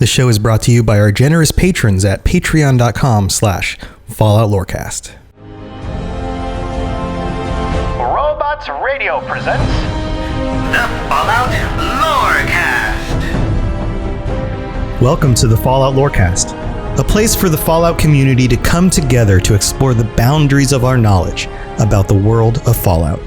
This show is brought to you by our generous patrons at patreon.com/Fallout Lorecast. Robots Radio presents the Fallout Lorecast. Welcome to the Fallout Lorecast, a place for the Fallout community to come together to explore the boundaries of our knowledge about the world of Fallout.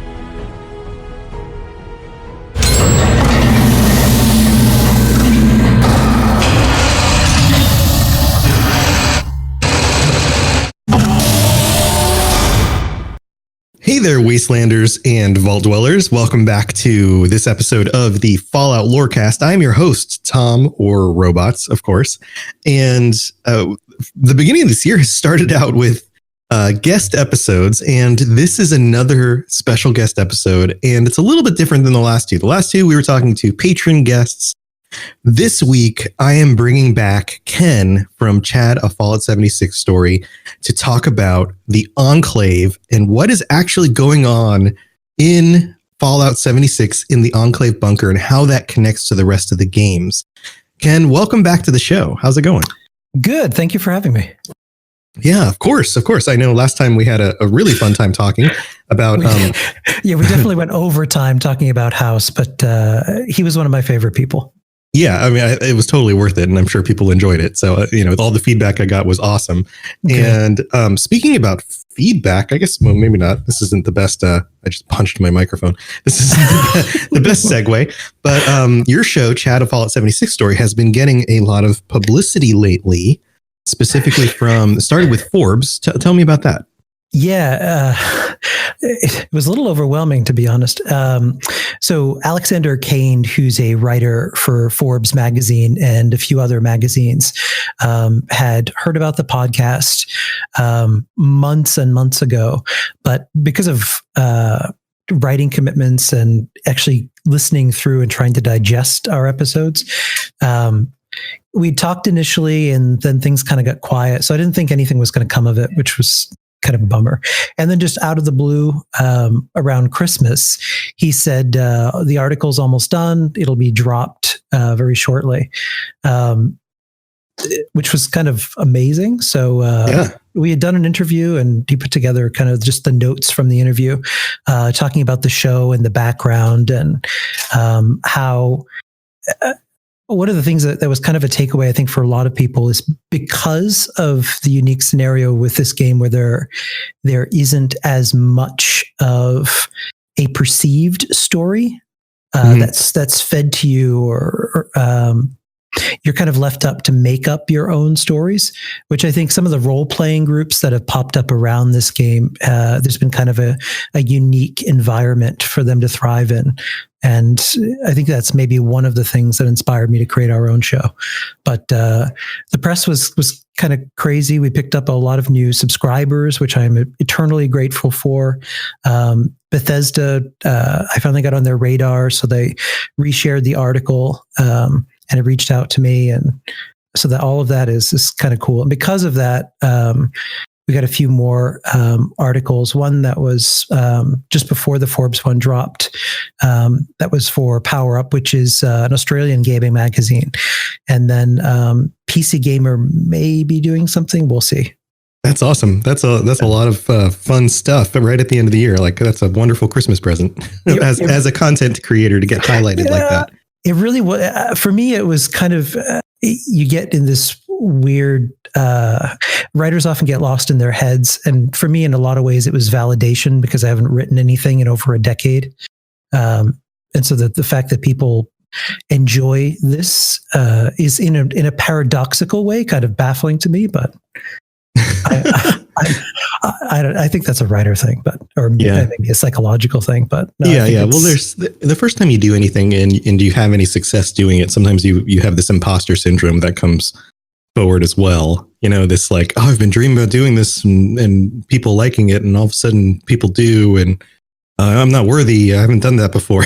Hey there, Wastelanders and Vault Dwellers. Welcome back to this episode of the Fallout Lorecast. I'm your host, Tom, or Robots, of course. And the beginning of this year has started out with guest episodes, and this is another special guest episode, and it's a little bit different than the last two. The last two, we were talking to patron guests. This week, I am bringing back Ken from Chad, a Fallout 76 story, to talk about the Enclave and what is actually going on in Fallout 76 in the Enclave bunker and how that connects to the rest of the games. Ken, welcome back to the show. How's it going? Good. Thank you for having me. Yeah, of course. Of course. I know last time we had a really fun time talking about... Yeah, we definitely went over time talking about House, but he was one of my favorite people. Yeah, I mean, it was totally worth it, and I'm sure people enjoyed it. So, all the feedback I got was awesome. Okay. And speaking about feedback, I guess, well, maybe not. This isn't the best. I just punched my microphone. This isn't the best segue. But your show, Chad, a Fallout 76 story, has been getting a lot of publicity lately, specifically started with Forbes. Tell me about that. Yeah, it was a little overwhelming, to be honest. So Alexander Kane, who's a writer for Forbes magazine and a few other magazines, had heard about the podcast months and months ago, but because of writing commitments and actually listening through and trying to digest our episodes, we talked initially, and then things kind of got quiet. So I didn't think anything was going to come of it, which was kind of a bummer. And then just out of the blue, around Christmas, he said, the article's almost done. It'll be dropped very shortly, which was kind of amazing. So we had done an interview, and he put together kind of just the notes from the interview, talking about the show and the background and how... one of the things that was kind of a takeaway, I think, for a lot of people is because of the unique scenario with this game where there isn't as much of a perceived story that's fed to you, or you're kind of left up to make up your own stories, which I think some of the role-playing groups that have popped up around this game, there's been kind of a unique environment for them to thrive in. And I think that's maybe one of the things that inspired me to create our own show. But the press was kind of crazy. We picked up a lot of new subscribers, which I'm eternally grateful for. Bethesda, I finally got on their radar, so they reshared the article, and it reached out to me. And so that all of that is kind of cool. And because of that, we got a few more articles. One that was just before the Forbes one dropped. That was for Power Up, which is an Australian gaming magazine. And then PC Gamer may be doing something. We'll see. That's awesome. That's a lot of fun stuff right at the end of the year. Like, that's a wonderful Christmas present as a content creator to get highlighted like that. It really was. For me, it was kind of, you get in this weird, writers often get lost in their heads. And for me, in a lot of ways, it was validation because I haven't written anything in over a decade. And so the fact that people enjoy this is in a paradoxical way, kind of baffling to me, but I think that's a writer thing, maybe a psychological thing, but no, yeah. Well, there's the first time you do anything and you have any success doing it, sometimes you have this imposter syndrome that comes forward as well. This like, oh, I've been dreaming about doing this and people liking it, and all of a sudden people do, and I'm not worthy. I haven't done that before.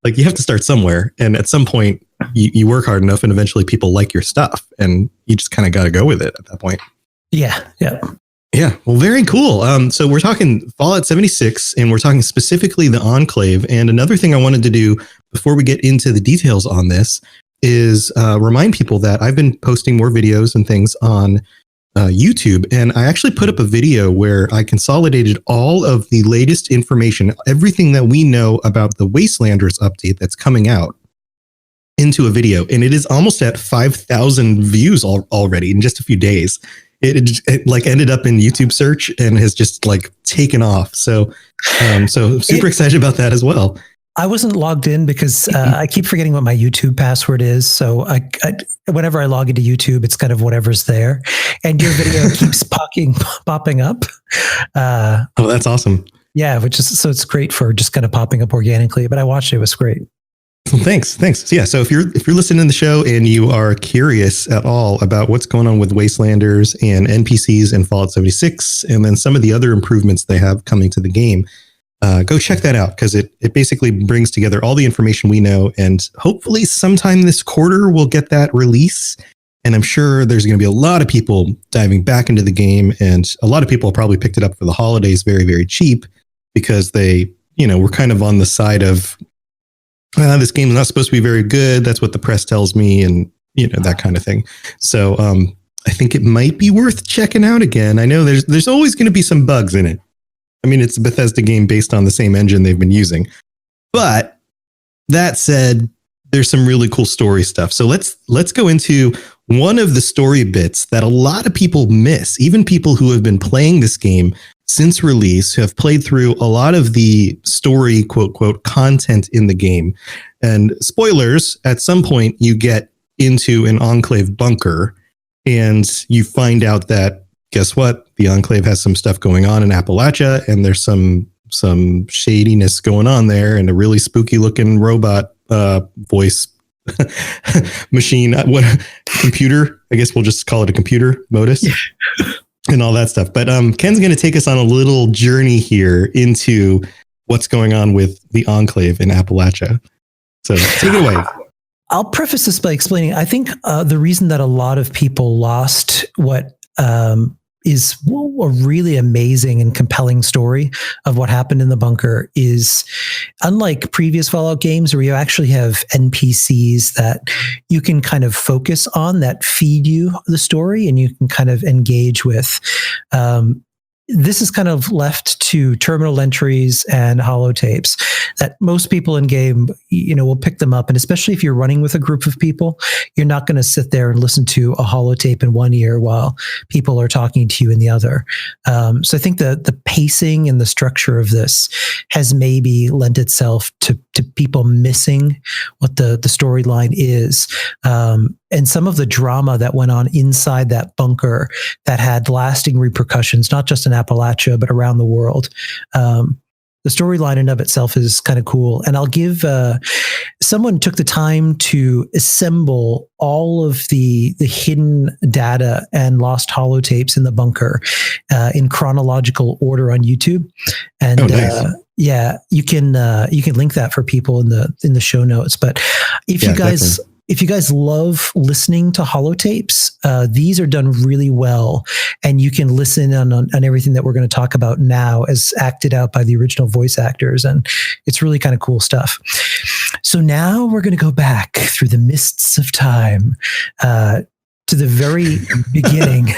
Like you have to start somewhere, and at some point you work hard enough, and eventually people like your stuff, and you just kind of got to go with it at that point. Yeah. Well, very cool. So we're talking Fallout 76, and we're talking specifically the Enclave. And another thing I wanted to do before we get into the details on this is remind people that I've been posting more videos and things on YouTube, and I actually put up a video where I consolidated all of the latest information, everything that we know about the Wastelanders update that's coming out, into a video, and it is almost at 5,000 views already in just a few days. It like ended up in YouTube search and has just like taken off. So super excited about that as well. I wasn't logged in because I keep forgetting what my YouTube password is. So I whenever I log into YouTube, it's kind of whatever's there, and your video keeps popping up. Oh, that's awesome. Yeah, so it's great for just kind of popping up organically. But I watched it; it was great. Well, thanks. So, yeah. So if you're listening to the show and you are curious at all about what's going on with Wastelanders and NPCs in Fallout 76, and then some of the other improvements they have coming to the game, go check that out, because it basically brings together all the information we know, and hopefully sometime this quarter we'll get that release. And I'm sure there's going to be a lot of people diving back into the game, and a lot of people probably picked it up for the holidays very, very cheap, because they, were kind of on the side of, this game is not supposed to be very good. That's what the press tells me, and that kind of thing. So I think it might be worth checking out again. I know there's always going to be some bugs in it. I mean, it's a Bethesda game based on the same engine they've been using. But that said, there's some really cool story stuff. So let's go into one of the story bits that a lot of people miss, even people who have been playing this game since release, who have played through a lot of the story, quote, quote, content in the game. And spoilers, at some point you get into an Enclave bunker and you find out that, guess what? The Enclave has some stuff going on in Appalachia, and there's some shadiness going on there, and a really spooky looking robot voice machine, computer, I guess we'll just call it a computer, Modus. Yeah. And all that stuff. But Ken's going to take us on a little journey here into what's going on with the Enclave in Appalachia. So take it away. I'll preface this by explaining, I think the reason that a lot of people lost what is a really amazing and compelling story of what happened in the bunker is, unlike previous Fallout games where you actually have NPCs that you can kind of focus on, that feed you the story and you can kind of engage with. This is kind of left to terminal entries and holotapes that most people in game, will pick them up. And especially if you're running with a group of people, you're not going to sit there and listen to a holotape in one ear while people are talking to you in the other. So I think the pacing and the structure of this has maybe lent itself to people missing what the storyline is. And some of the drama that went on inside that bunker that had lasting repercussions, not just in Appalachia, but around the world. The storyline in of itself is kind of cool. And I'll give, someone took the time to assemble all of the hidden data and lost holotapes in the bunker in chronological order on YouTube. And nice. You can link that for people in the show notes. But if you guys... Definitely. If you guys love listening to holotapes, these are done really well, and you can listen on everything that we're going to talk about now as acted out by the original voice actors, and it's really kind of cool stuff. So now we're going to go back through the mists of time to the very beginning.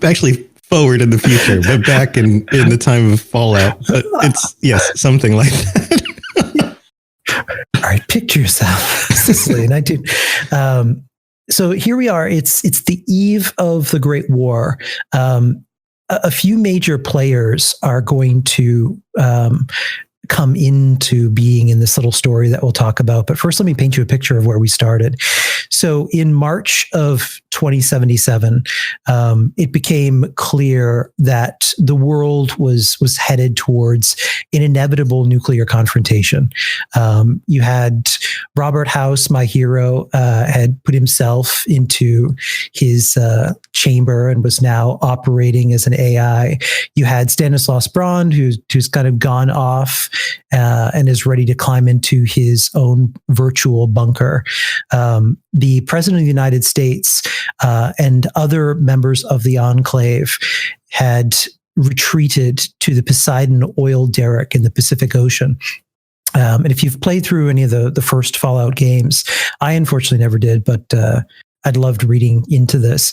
Actually, forward in the future, but back in the time of Fallout. It's, yes, something like that. All right, picture yourself, Sicily, 19. So here we are. It's the eve of the Great War. A few major players are going to come into being in this little story that we'll talk about. But first, let me paint you a picture of where we started. So in March of 2077, it became clear that the world was headed towards an inevitable nuclear confrontation. You had Robert House, my hero, had put himself into his chamber and was now operating as an AI. You had Stanislaus Braun, who's kind of gone off and is ready to climb into his own virtual bunker. The President of the United States and other members of the Enclave had retreated to the Poseidon Oil Derrick in the Pacific Ocean. And if you've played through any of the first Fallout games, I unfortunately never did, but I'd loved reading into this.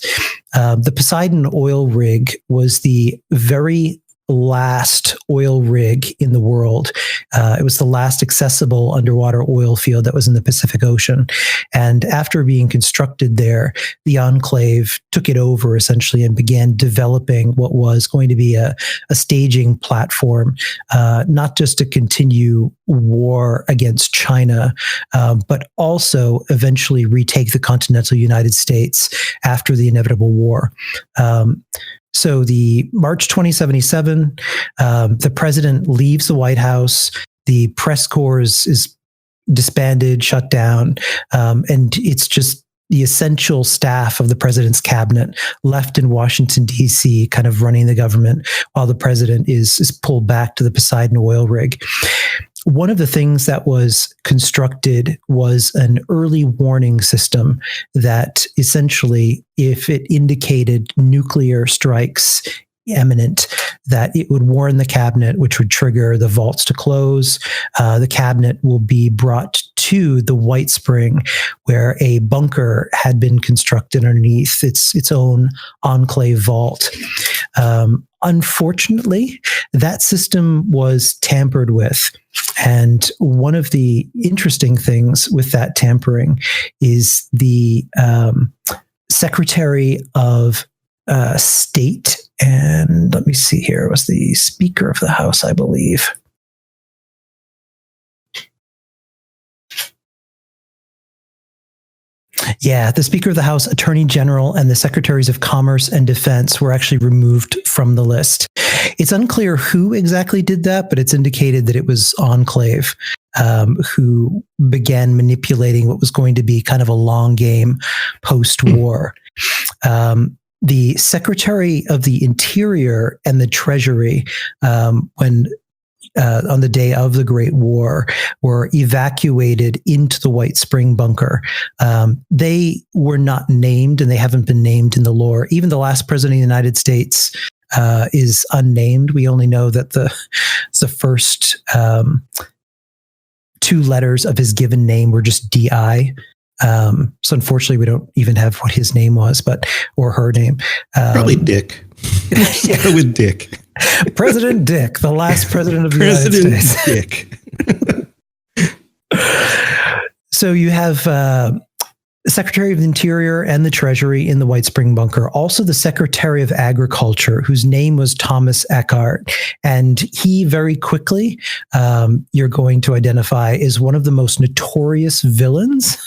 The Poseidon Oil Rig was the very last oil rig in the world. It was the last accessible underwater oil field that was in the Pacific Ocean. And after being constructed there, the Enclave took it over essentially and began developing what was going to be a staging platform, not just to continue war against China, but also eventually retake the continental United States after the inevitable war. So the March 2077, the president leaves the White House. The press corps is disbanded, shut down, and it's just the essential staff of the president's cabinet left in Washington, D.C., kind of running the government while the president is pulled back to the Poseidon Oil Rig. One of the things that was constructed was an early warning system that essentially, if it indicated nuclear strikes imminent, that it would warn the cabinet, which would trigger the vaults to close. The cabinet will be brought to the Whitespring, where a bunker had been constructed underneath its own enclave vault. Unfortunately, that system was tampered with. And one of the interesting things with that tampering is the Secretary of State, and let me see here, it was the Speaker of the House, I believe. Yeah, the Speaker of the House, Attorney General, and the Secretaries of Commerce and Defense were actually removed from the list. It's unclear who exactly did that, but it's indicated that it was Enclave who began manipulating what was going to be kind of a long game post-war. The Secretary of the Interior and the Treasury, when on the day of the Great War, were evacuated into the Whitespring Bunker. They were not named, and they haven't been named in the lore. Even the last president of the United States is unnamed. We only know that the first two letters of his given name were just D.I. So unfortunately, we don't even have what his name was, or her name. Probably Dick. Let's go with Dick. President Dick, the last president of the United States. Dick. So you have Secretary of the Interior and the Treasury in the Whitespring Bunker. Also the Secretary of Agriculture, whose name was Thomas Eckhart. And he very quickly, you're going to identify, is one of the most notorious villains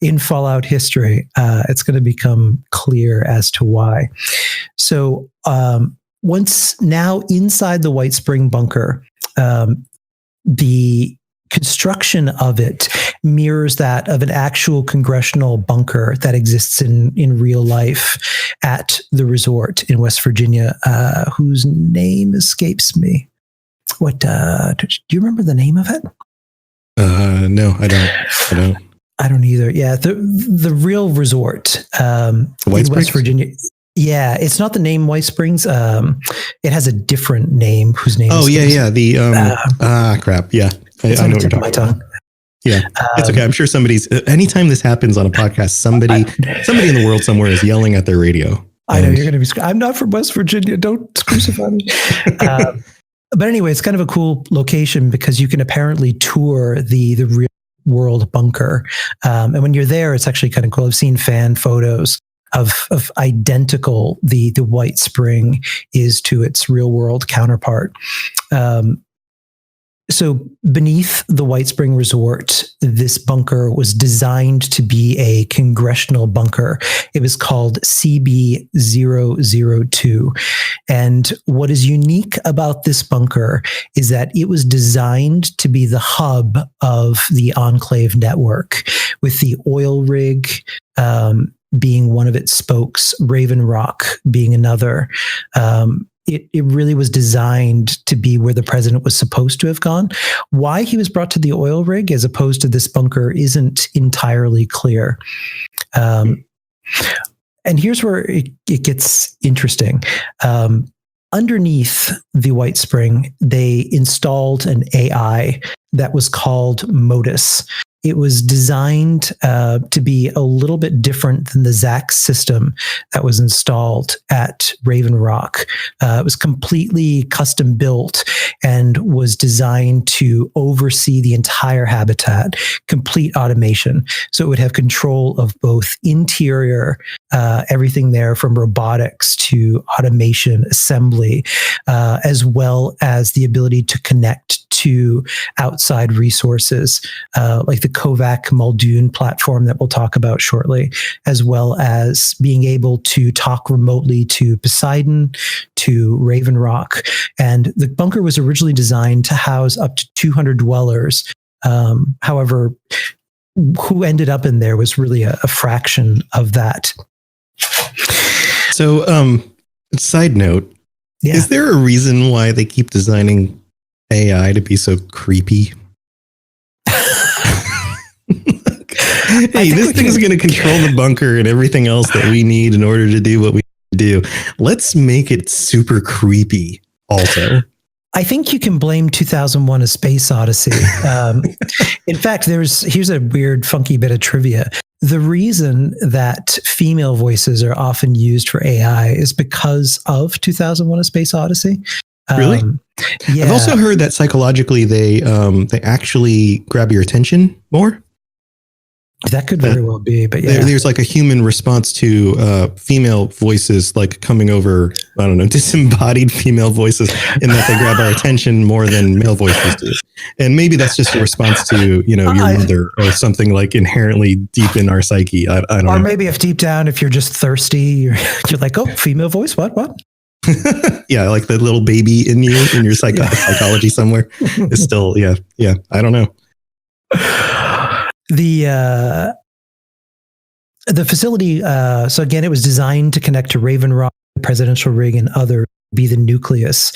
in Fallout history. It's going to become clear as to why. So once now inside the Whitespring Bunker, the construction of it mirrors that of an actual congressional bunker that exists in real life at the resort in West Virginia, whose name escapes me. What do you remember the name of it? No, I don't. I don't either. Yeah, the real resort in West Virginia. Yeah, it's not the name White Springs. It has a different name. Whose name? Oh yeah. The crap. Yeah, I know what you're talking about. Yeah, it's okay. I'm sure somebody's. Anytime this happens on a podcast, somebody in the world somewhere is yelling at their radio. I know you're going to be. I'm not from West Virginia. Don't crucify me. But anyway, it's kind of a cool location because you can apparently tour the real world bunker, and when you're there, it's actually kind of cool. I've seen fan photos of identical the Whitespring is to its real world counterpart. So beneath the Whitespring Resort, this bunker was designed to be a congressional bunker. It was called CB002. And what is unique about this bunker is that it was designed to be the hub of the Enclave network, with the oil rig being one of its spokes, Raven Rock being another. It really was designed to be where the president was supposed to have gone. Why he was brought to the oil rig as opposed to this bunker isn't entirely clear. And here's where it gets interesting. underneath the Whitespring, they installed an AI that was called Modus. It was designed to be a little bit different than the Zax system that was installed at Raven Rock. It was completely custom built and was designed to oversee the entire habitat, complete automation. So it would have control of both interior, everything there from robotics to automation, assembly, as well as the ability to connect to outside resources, like the Kovac Muldoon platform that we'll talk about shortly, as well as being able to talk remotely to Poseidon, to Raven Rock. And the bunker was originally designed to house up to 200 dwellers. However, who ended up in there was really a fraction of that. So, side note, is there a reason why they keep designing AI to be so creepy? Hey, this thing's going to control the bunker and everything else that we need in order to do what we do. Let's make it super creepy also. I think you can blame 2001: A Space Odyssey. In fact, here's a weird, funky bit of trivia. The reason that female voices are often used for AI is because of 2001: A Space Odyssey. Really? Yeah. I've also heard that psychologically they actually grab your attention more. That could very well be, but yeah. There's like a human response to female voices like coming over, I don't know, disembodied female voices, in that they grab our attention more than male voices do. And maybe that's just a response to, your mother or something like inherently deep in our psyche. I don't know. Or maybe if deep down, if you're just thirsty, you're like, oh, female voice, what? Yeah, like the little baby in you, in your psychology somewhere is still, yeah. I don't know. The facility, so again, it was designed to connect to Raven Rock, Presidential Rig, and other, be the nucleus.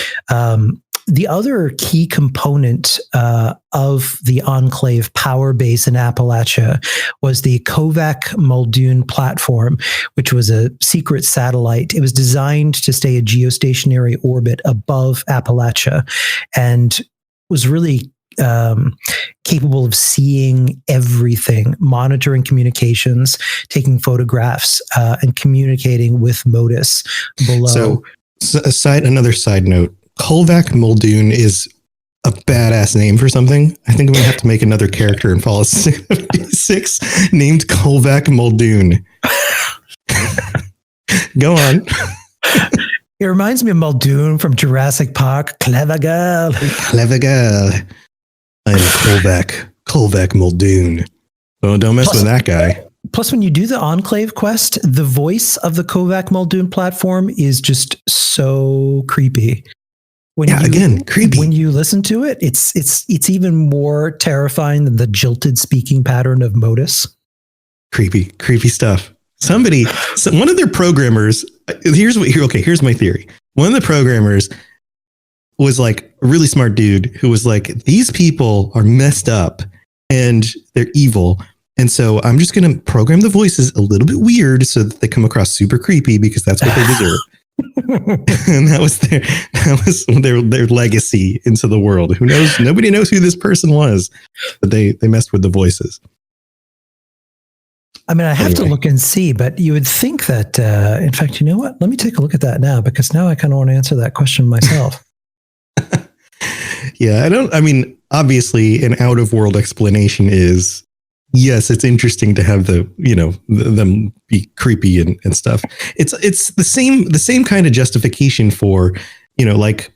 The other key component of the Enclave power base in Appalachia was the Kovac Muldoon platform, which was a secret satellite. It was designed to stay a geostationary orbit above Appalachia and was really capable of seeing everything, monitoring communications, taking photographs, and communicating with Modus below. So, another side note, Kovac Muldoon is a badass name for something. I think I'm going to have to make another character in Fallout 76 named Kovac Muldoon. Go on. It reminds me of Muldoon from Jurassic Park. Clever girl. Clever girl. I'm Kovac Muldoon. Oh, don't mess with that guy. Plus, when you do the Enclave quest, the voice of the Kovac Muldoon platform is just so creepy. Creepy. When you listen to it, it's even more terrifying than the jilted speaking pattern of Modus. Creepy stuff. One of their programmers, here's my theory. One of the programmers was like a really smart dude who was like, these people are messed up and they're evil. And so I'm just going to program the voices a little bit weird so that they come across super creepy because that's what they deserve. And that was their legacy into the world. Who knows? Nobody knows who this person was, but they messed with the voices. I mean, I have to look and see, but you would think that, in fact, you know what? Let me take a look at that now, because now I kind of want to answer that question myself. Yeah, obviously an out of world explanation is, yes, it's interesting to have them be creepy and stuff. It's the same kind of justification for, like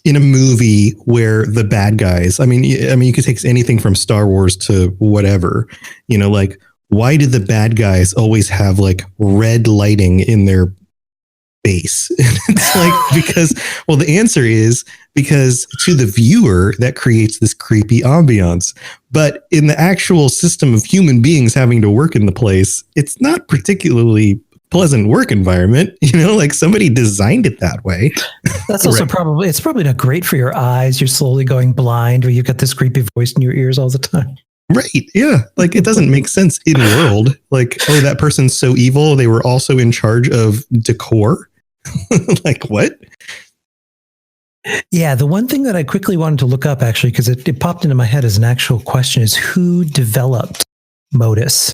in a movie where the bad guys, you could take anything from Star Wars to whatever, like, why do the bad guys always have like red lighting in their base? It's like, the answer is because to the viewer that creates this creepy ambiance, but in the actual system of human beings having to work in the place, it's not particularly pleasant work environment. Like somebody designed it that way. That's also it's probably not great for your eyes. You're slowly going blind where you've got this creepy voice in your ears all the time. Right. Yeah. Like it doesn't make sense in world. Like, oh, that person's so evil. They were also in charge of decor. Like what? Yeah, the one thing that I quickly wanted to look up, actually, because it popped into my head as an actual question, is who developed Modus?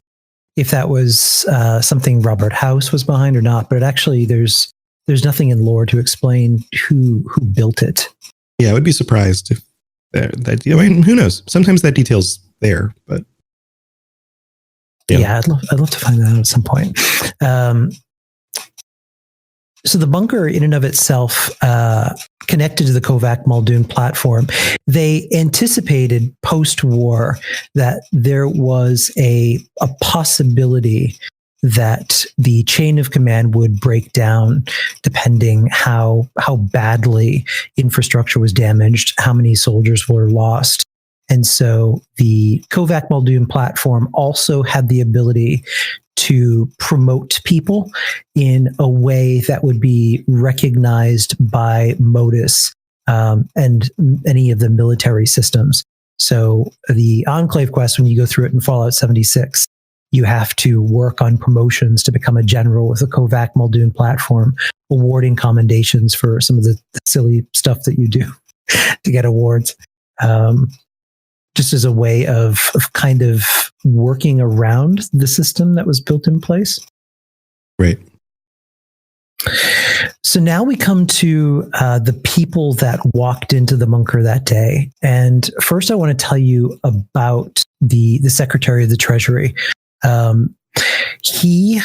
If that was something Robert House was behind or not, but actually there's nothing in lore to explain who built it. Yeah, I would be surprised if that. I mean, who knows? Sometimes that detail's there, but yeah, I'd love to find that out at some point. So the bunker in and of itself, connected to the Kovac Muldoon platform, they anticipated post-war that there was a possibility that the chain of command would break down depending how badly infrastructure was damaged, how many soldiers were lost. And so the Kovac Muldoon platform also had the ability to promote people in a way that would be recognized by Modus and any of the military systems. So the Enclave quest, when you go through it in Fallout 76, you have to work on promotions to become a general with the Kovac Muldoon platform, awarding commendations for some of the silly stuff that you do to get awards. Just as a way of kind of working around the system that was built in place. Right. So now we come to the people that walked into the bunker that day. And first I want to tell you about the Secretary of the Treasury. He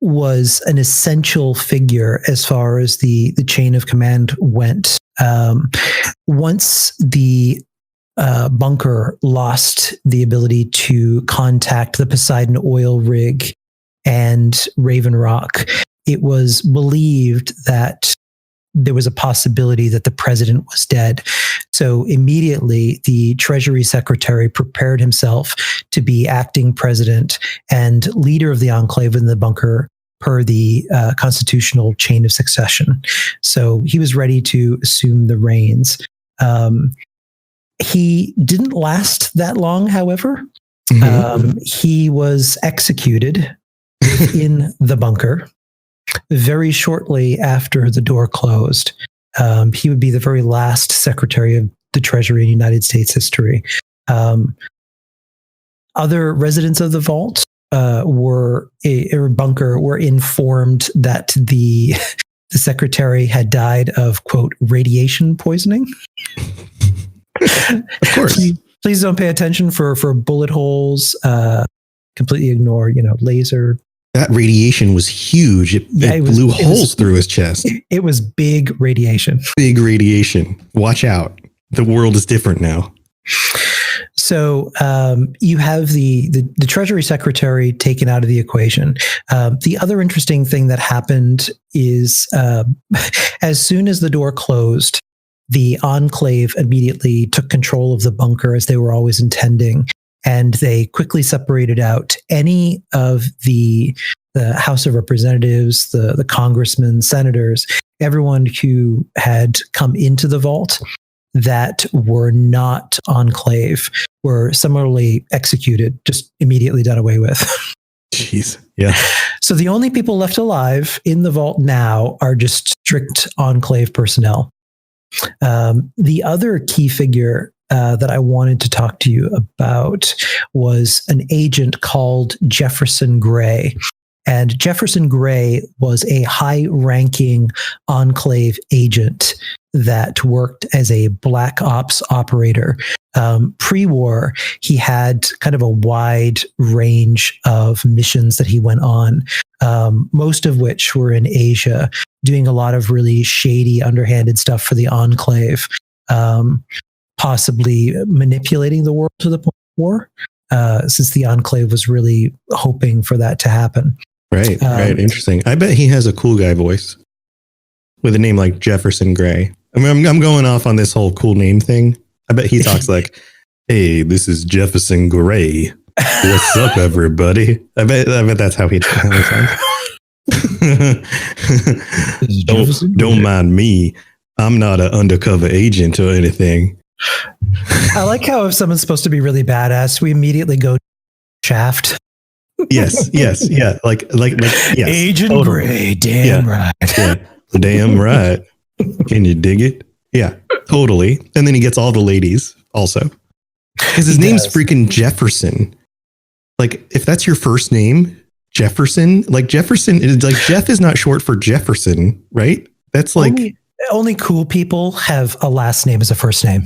was an essential figure as far as the chain of command went. Once the bunker lost the ability to contact the Poseidon Oil Rig and Raven Rock, it was believed that there was a possibility that the president was dead. So immediately the Treasury Secretary prepared himself to be acting president and leader of the Enclave in the bunker per the constitutional chain of succession. So he was ready to assume the reins. He didn't last that long, however. He was executed in the bunker very shortly after the door closed. He would be the very last Secretary of the Treasury in United States history. Other residents of the vault or bunker were informed that the Secretary had died of, quote, radiation poisoning. Of course. Please don't pay attention for bullet holes. Completely ignore, laser. That radiation was huge. It blew holes through his chest. It was big radiation. Big radiation. Watch out. The world is different now. So you have the Treasury Secretary taken out of the equation. The other interesting thing that happened is as soon as the door closed, the Enclave immediately took control of the bunker, as they were always intending, and they quickly separated out any of the House of Representatives, the congressmen, senators, everyone who had come into the vault that were not Enclave were similarly executed, just immediately done away with. Jeez. Yeah. So the only people left alive in the vault now are just strict Enclave personnel. The other key figure that I wanted to talk to you about was an agent called Jefferson Gray. And Jefferson Gray was a high-ranking Enclave agent that worked as a black ops operator. Pre-war, he had kind of a wide range of missions that he went on, most of which were in Asia, doing a lot of really shady, underhanded stuff for the Enclave, possibly manipulating the world to the point of war, since the Enclave was really hoping for that to happen. Right, right. Interesting. I bet he has a cool guy voice with a name like Jefferson Gray. I mean, I'm going off on this whole cool name thing. I bet he talks like, "Hey, this is Jefferson Gray. What's up, everybody?" I bet that's how he sounds. Don't mind me. I'm not an undercover agent or anything. I like how if someone's supposed to be really badass, we immediately go Shaft. Yes, yeah, like yes, Agent totally. Gray, damn right. Yeah, damn right. Can you dig it? Yeah, totally. And then he gets all the ladies also. Because his name's freaking Jefferson. Like, if that's your first name, Jefferson, like Jefferson is like Jeff is not short for Jefferson, right? That's like only cool people have a last name as a first name.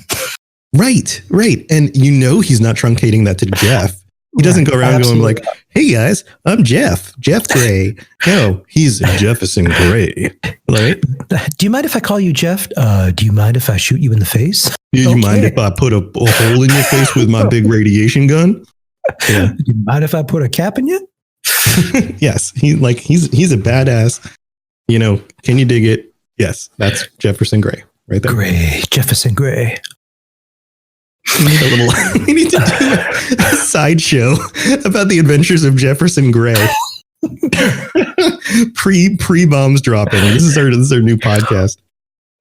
Right. And he's not truncating that to Jeff. He doesn't go around going like, hey guys, I'm Jeff Gray. No, he's Jefferson Gray. Right? Do you mind if I call you Jeff? Do you mind if I shoot you in the face? Do you mind if I put a hole in your face with my big radiation gun? Yeah. Do you mind if I put a cap in you? Yes. He's a badass. Can you dig it? Yes. That's Jefferson Gray right there. Jefferson Gray. We need to do a sideshow about the adventures of Jefferson Gray. Pre bombs dropping. This is our new podcast.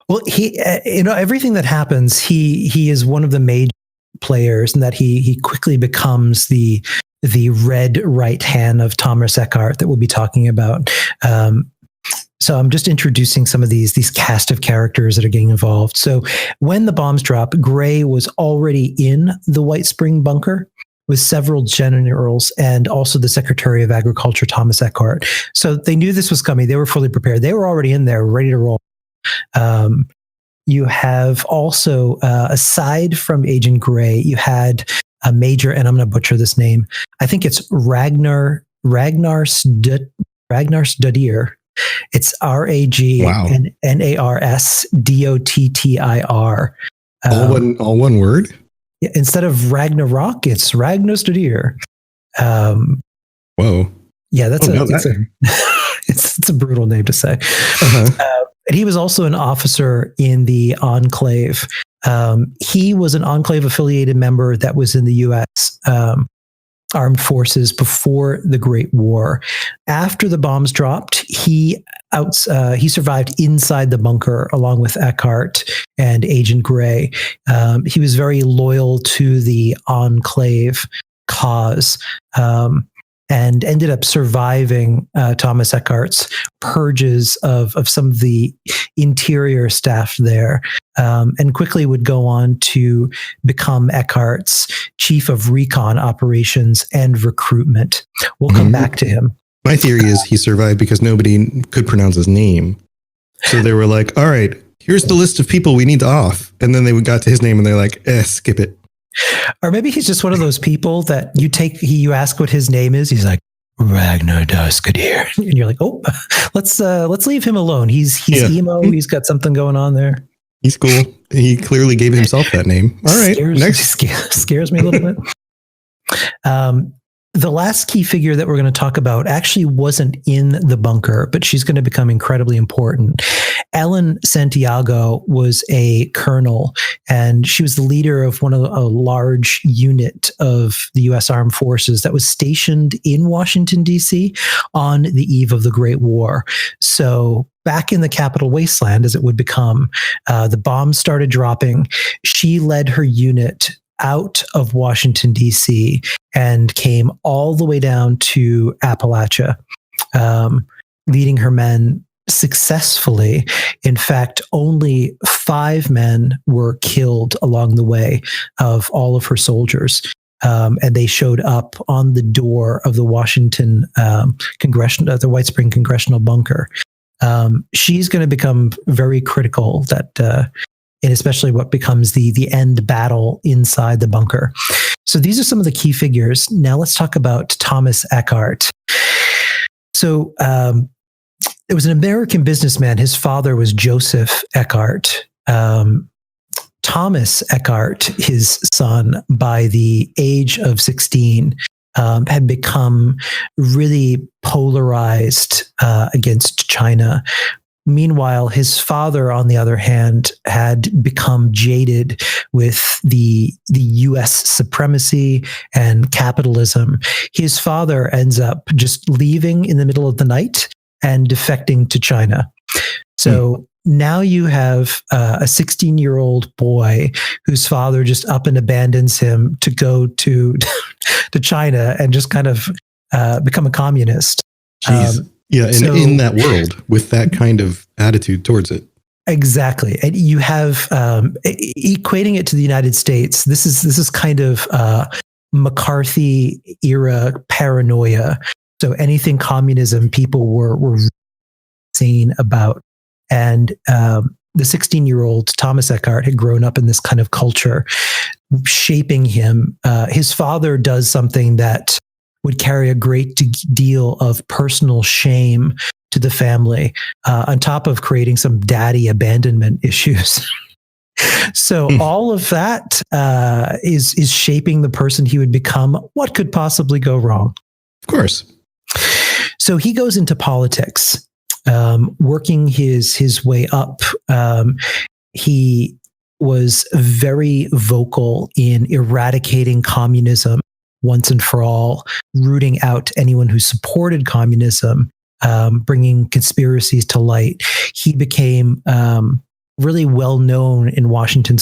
Well, he, everything that happens, he is one of the major players, and that he quickly becomes the red right hand of Thomas Eckhart that we'll be talking about. So I'm just introducing some of these cast of characters that are getting involved. So when the bombs drop, Gray was already in the Whitespring Bunker with several generals and also the Secretary of Agriculture, Thomas Eckhart. So they knew this was coming. They were fully prepared. They were already in there, ready to roll. You have also, aside from Agent Gray, you had a major, and I'm going to butcher this name. I think it's Ragnar Stadier. It's RAGNARSDOTTIR. All one word? Yeah, instead of Ragnarok, it's Ragnar Stadier. Whoa. Yeah, it's a brutal name to say. Uh-huh. And he was also an officer in the Enclave. He was an Enclave affiliated member that was in the U.S. Armed Forces before the Great War. After the bombs dropped, he survived inside the bunker along with Eckhardt and Agent Gray. He was very loyal to the Enclave cause, and ended up surviving Thomas Eckhart's purges of some of the interior staff there, and quickly would go on to become Eckhart's chief of recon operations and recruitment. We'll come back to him. My theory is he survived because nobody could pronounce his name. So they were like, all right, here's the list of people we need off. And then they got to his name and they're like, skip it. Or maybe he's just one of those people that you ask what his name is. He's like, Ragnar Darskadir. And you're like, oh, let's leave him alone. He's emo. He's got something going on there. He's cool. He clearly gave himself that name. All right. Scares me a little bit. The last key figure that we're going to talk about actually wasn't in the bunker, but she's going to become incredibly important. Ellen Santiago was a colonel, and she was the leader of a large unit of the U.S. Armed Forces that was stationed in Washington, D.C. on the eve of the Great War. So back in the capital wasteland, as it would become, the bombs started dropping. She led her unit out of Washington, D.C., and came all the way down to Appalachia, leading her men successfully. In fact, only 5 men were killed along the way of all of her soldiers. And they showed up on the door of the Washington the Whitespring Congressional Bunker. She's going to become very critical and especially what becomes the end battle inside the bunker. So these are some of the key figures. Now let's talk about Thomas Eckhart. So it was an American businessman. His father was Joseph Eckhardt. Thomas Eckhart, his son, by the age of 16, had become really polarized against China. Meanwhile, his father, on the other hand, had become jaded with the U.S. supremacy and capitalism. His father ends up just leaving in the middle of the night and defecting to China. So now you have a 16-year-old boy whose father just up and abandons him to go to China and just kind of become a communist. Yeah, and in that world with that kind of attitude towards it. Exactly. And you have equating it to the United States. This is kind of McCarthy era paranoia. So anything communism, people were insane about. And the 16-year-old Thomas Eckhart had grown up in this kind of culture, shaping him. His father does something that would carry a great deal of personal shame to the family, on top of creating some daddy abandonment issues. So all of that is shaping the person he would become. What could possibly go wrong? Of course. So he goes into politics, working his way up. He was very vocal in eradicating communism once and for all, rooting out anyone who supported communism, bringing conspiracies to light. He became really well known in Washington,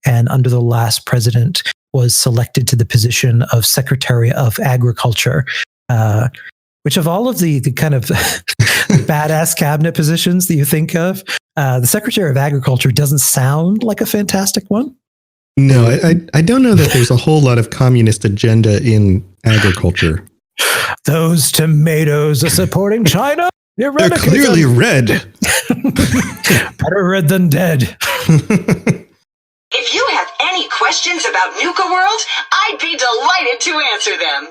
and under the last president was selected to the position of Secretary of Agriculture, which of all of the kind of badass cabinet positions that you think of, the Secretary of Agriculture doesn't sound like a fantastic one. No, I don't know that there's a whole lot of communist agenda in agriculture. Those tomatoes are supporting China. They're clearly red. Better red than dead. If you have any questions about Nuka World, I'd be delighted to answer them.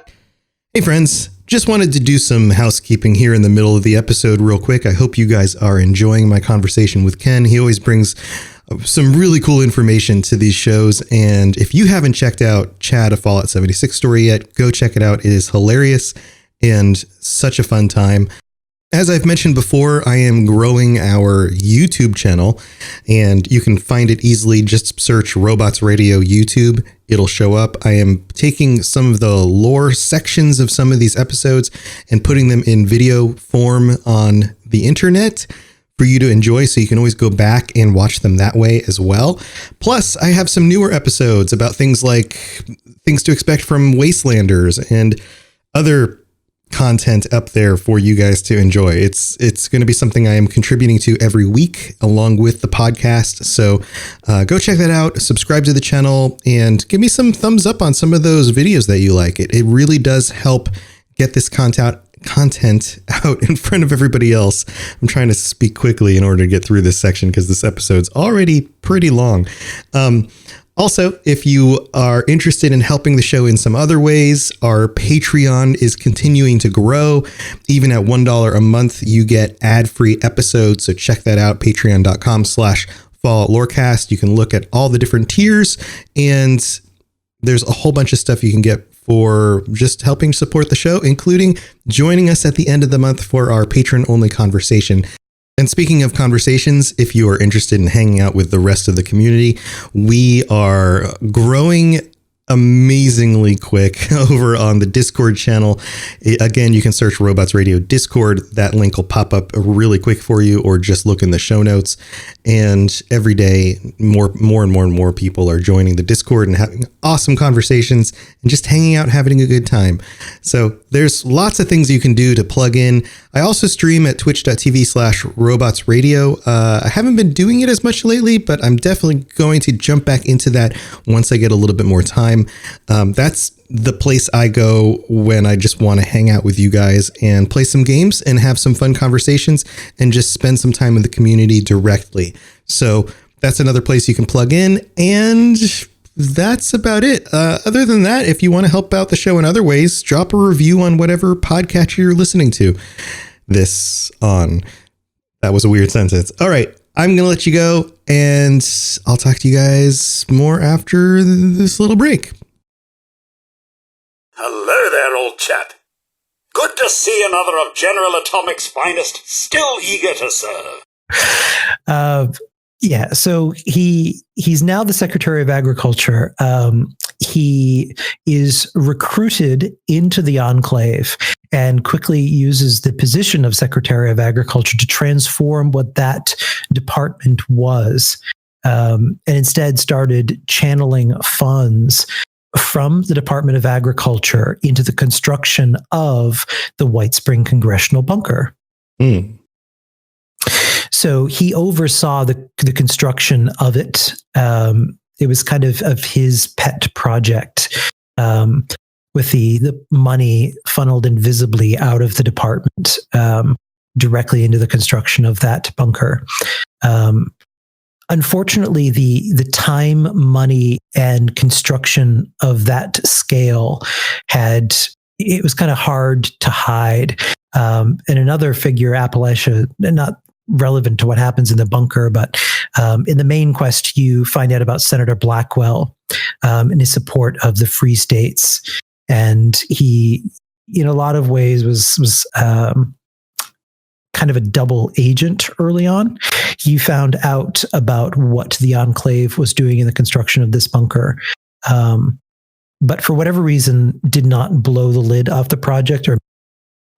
Hey friends, just wanted to do some housekeeping here in the middle of the episode real quick. I hope you guys are enjoying my conversation with Ken. He always brings some really cool information to these shows. And if you haven't checked out Chad, a Fallout 76 story yet, go check it out. It is hilarious and such a fun time. As I've mentioned before, I am growing our YouTube channel, and you can find it easily. Just search Robots Radio YouTube. It'll show up. I am taking some of the lore sections of some of these episodes and putting them in video form on the internet for you to enjoy, so you can always go back and watch them that way as well. Plus, I have some newer episodes about things like things to expect from Wastelanders and other content up there for you guys to enjoy. It's going to be something I am contributing to every week along with the podcast. So go check that out, subscribe to the channel, and give me some thumbs up on some of those videos that you like. It really does help get this content out in front of everybody else. I'm trying to speak quickly in order to get through this section because this episode's already pretty long. Also, if you are interested in helping the show in some other ways, our Patreon is continuing to grow. Even at $1 a month, you get ad-free episodes. So check that out, patreon.com/Fallout Lorecast. You can look at all the different tiers, and there's a whole bunch of stuff you can get for just helping support the show, including joining us at the end of the month for our patron-only conversation. And speaking of conversations, if you are interested in hanging out with the rest of the community, we are growing amazingly quick over on the Discord channel. Again, you can search Robots Radio Discord. That link will pop up really quick for you, or just look in the show notes. And every day, more and more people are joining the Discord and having awesome conversations and just hanging out, having a good time. So there's lots of things you can do to plug in. I also stream at twitch.tv/Robots Radio. I haven't been doing it as much lately, but I'm definitely going to jump back into that once I get a little bit more time. That's the place I go when I just want to hang out with you guys and play some games and have some fun conversations and just spend some time with the community directly. So that's another place you can plug in, and that's about it. Other than that, if you want to help out the show in other ways, drop a review on whatever podcatcher you're listening to this on. That was a weird sentence. All right. I'm going to let you go, and I'll talk to you guys more after this little break. Hello there, old chap. Good to see another of General Atomic's finest, still eager to serve. Yeah, so he's now the Secretary of Agriculture. He is recruited into the Enclave and quickly uses the position of Secretary of Agriculture to transform what that department was, and instead started channeling funds from the Department of Agriculture into the construction of the Whitespring Congressional Bunker. So So he oversaw the construction of it. It was kind of his pet project, with the money funneled invisibly out of the department directly into the construction of that bunker. Unfortunately, the time, money, and construction of that scale it was kind of hard to hide. And another figure, Appalachia, not relevant to what happens in the bunker, but in the main quest, you find out about Senator Blackwell and his support of the Free States. And he, in a lot of ways, was kind of a double agent early on. He found out about what the Enclave was doing in the construction of this bunker, but for whatever reason, did not blow the lid off the project or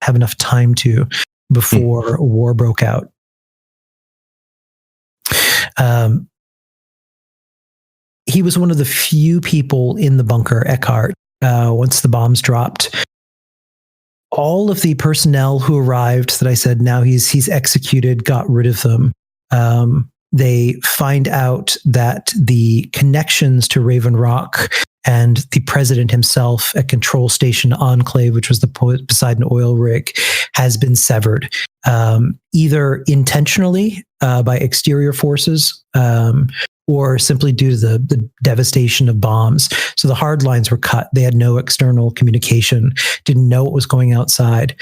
have enough time to before war broke out. He was one of the few people in the bunker, Eckhardt, once the bombs dropped. All of the personnel who arrived that I said now he's executed, got rid of them. They find out that the connections to Raven Rock and the president himself at Control Station Enclave, which was the Poseidon Oil Rig, has been severed, either intentionally by exterior forces or simply due to the devastation of bombs. So the hard lines were cut. They had no external communication, didn't know what was going outside.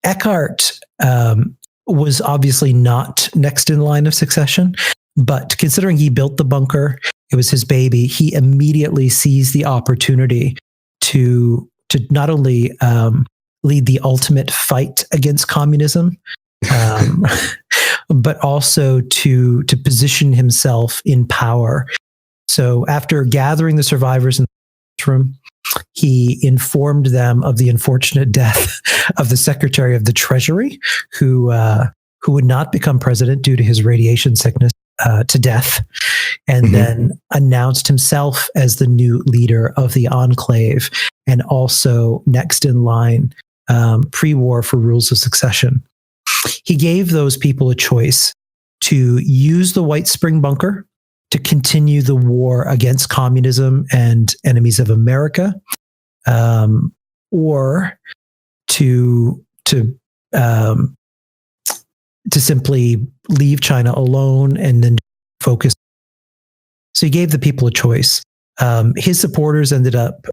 Eckhardt was obviously not next in line of succession, but considering he built the bunker, it was his baby, he immediately seized the opportunity to not only lead the ultimate fight against communism, but also to position himself in power. So after gathering the survivors in the room, he informed them of the unfortunate death of the Secretary of the Treasury, who would not become president due to his radiation sickness to death, and then announced himself as the new leader of the Enclave and also next in line pre-war for rules of succession. He gave those people a choice to use the Whitespring Bunker to continue the war against communism and enemies of America, or to simply leave China alone and then focus. So he gave the people a choice. His supporters ended up